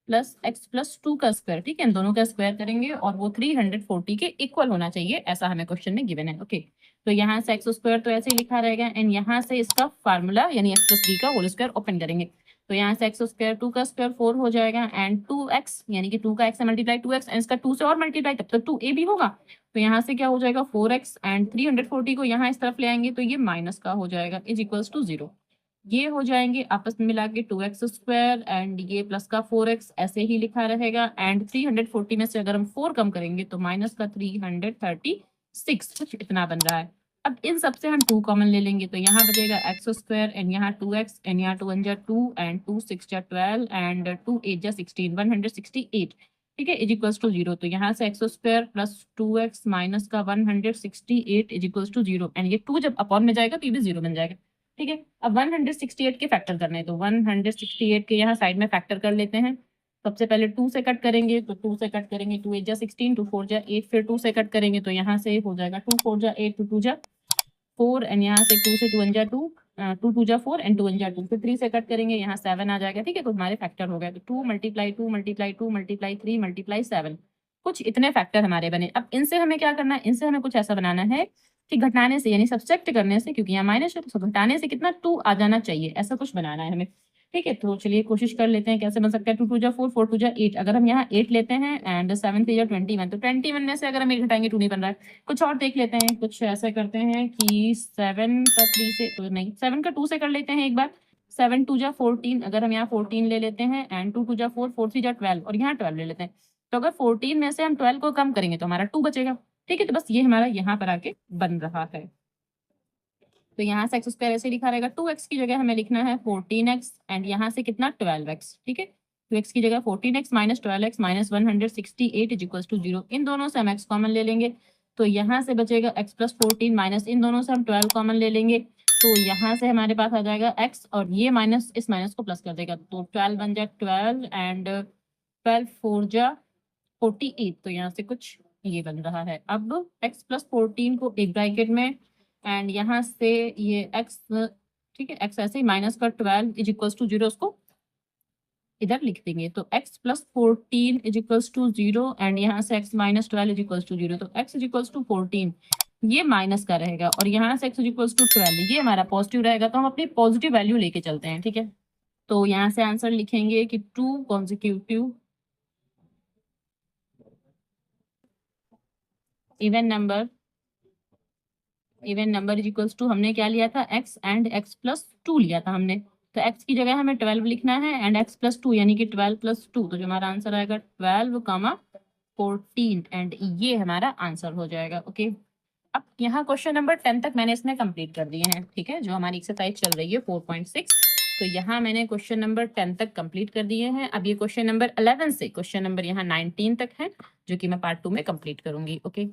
[SPEAKER 1] plus x plus 2 का स्क्वायर, ठीक है, इन दोनों का स्क्वायर करेंगे और वो 340 के इक्वल होना चाहिए, ऐसा हमें क्वेश्चन में गिवन है, ओके। तो यहाँ से एक्स स्क्वायर तो ऐसे ही लिखा रहेगा एंड यहाँ से इसका फार्मूला यानी एक्स प्लस बी का होल स्क्वायर ओपन करेंगे, तो यहाँ से एक्स स्क्वायर 2 का स्क्वायर 4 हो जाएगा एंड 2x यानी कि 2 का x से मल्टीप्लाई 2x एंड इसका 2 से और मल्टीप्लाई तब तक 2a भी होगा, तो यहाँ से क्या हो जाएगा 4x एंड 340 को यहाँ इस तरफ ले आएंगे तो ये माइनस का हो जाएगा इज इक्वल्स टू 0, ये हो जाएंगे आपस में मिला के 2x स्क्वायर एंड ये प्लस का 4x ऐसे ही लिखा रहेगा एंड 340 में से अगर हम 4 कम करेंगे तो माइनस का 336 कुछ इतना बन रहा है। अब इन सब से हम 2 कॉमन ले लेंगे तो यहाँ बचेगा एक्स स्क्वायर एंड यहाँ 2x एंड यहाँ 2 1 जा 2 एंड 2 6 जा 12 एंड 2 8 जा 16 168, ठीक है, इज इक्वल्स टू 0, तो यहाँ से x square plus 2x minus का 168 इज इक्वल्स टू 0 एंड ये 2 जब अपॉन में जाएगा तो ये भी 0 बन जाएगा, ठीक है। अब 168 के फैक्टर करने हैं तो 168 के यहाँ साइड में फैक्टर कर लेते हैं। सबसे पहले 2 से कट करेंगे तो 2 से कट करेंगे 2 8 जा 16 2 4 जा 8, फिर 2 से कट करेंगे तो यहाँ से हो जाएगा 2 4 जा 8 2 2 जा 4 एंड यहाँ से 2 से 2 1 जा 2 2 2 जा 4 एंड 2 1 जा 2, फिर 3 से कट करेंगे यहाँ 7 आ जाएगा, ठीक है। तो हमारे फैक्टर हो गए, तो 2 मल्टीप्लाई 2 मल्टीप्लाई 2 मल्टीप्लाई 3 मल्टीप्लाई 7, कुछ इतने फैक्टर हमारे बने। अब इनसे हमें क्या करना है, इनसे हमें कुछ ऐसा बनाना है कि घटाने से यानी सब्सट्रैक्ट करने से, क्योंकि यहाँ माइनस है तो घटाने से कितना 2 आ जाना चाहिए, ऐसा कुछ बनाना है हमें, ठीक है। तो चलिए कोशिश कर लेते हैं कैसे बन सकता है, 2 2 जा 4 4 2 जा 8, अगर हम यहाँ 8 लेते हैं एंड 7 3 जा 21, तो 21 में से अगर हम 8 घटाएंगे 2 नहीं बन रहा है, कुछ और देख लेते हैं, कुछ ऐसा करते हैं कि 7 का 3 से तो नहीं 7 का 2 से कर लेते हैं एक बार, 7 2 जा 14, अगर हम यहाँ 14 ले लेते हैं एंड 2 2 जा 4 4 3 जा 12 और यहाँ 12 ले लेते हैं, तो अगर 14 में से हम 12 को कम करेंगे तो हमारा 2 बचेगा, ठीक है। तो बस ये हमारा यहाँ पर आके बन रहा है, तो यहाँ से एक्स स्क्वायर ऐसे लिखा रहेगा, 2x की जगह हमें लिखना है 14x एंड यहाँ से कितना 12x, ठीक है। 2x की जगह 14x minus 12x minus 168 is equals to 0, इन दोनों से हम x कॉमन ले लेंगे तो यहाँ से बचेगा x प्लस 14 माइनस इन दोनों से हम 12 कॉमन ले लेंगे तो यहाँ से हमारे पास आ जाएगा x और ये माइनस इस माइनस को प्लस कर देगा, तो 12 बन जाए 12 एंड 12 4 जा 48, तो यहाँ से कुछ ये बन रहा है। अब x प्लस 14 को एक ब्रैकेट में एंड यहाँ से ये x, ठीक है, x ऐसे ही माइनस का 12 इज इक्वल्स टू 0, उसको इधर लिख देंगे, तो x plus 14 is equals to 0 and यहाँ से x minus 12 is equals to 0, तो x इज इक्वल्स टू 14 ये माइनस का रहेगा और यहाँ से x इक्वल्स टू 12 ये हमारा पॉजिटिव रहेगा, तो हम अपनी पॉजिटिव वैल्यू लेके चलते हैं, ठीक है। तो यहाँ से आंसर लिखेंगे कि 2 consecutive even number is equals to, हमने क्या लिया था, x एंड x प्लस 2 लिया था हमने, तो x की जगह हमें 12 लिखना है एंड x प्लस 2 यानी कि 12 प्लस 2, तो जो हमारा आंसर आएगा 12 कामा 14 एंड ये हमारा आंसर हो जाएगा। ओके, अब यहाँ क्वेश्चन नंबर 10 तक मैंने इसमें कंप्लीट कर दिए हैं, ठीक है, जो हमारी एक्सरसाइज चल रही है 4.6, तो यहाँ मैंने क्वेश्चन नंबर 10 तक कंप्लीट कर दिए हैं। अब ये क्वेश्चन नंबर 11 से क्वेश्चन नंबर यहाँ 19 तक है, जो कि मैं पार्ट 2 में कंप्लीट करूंगी। ओके।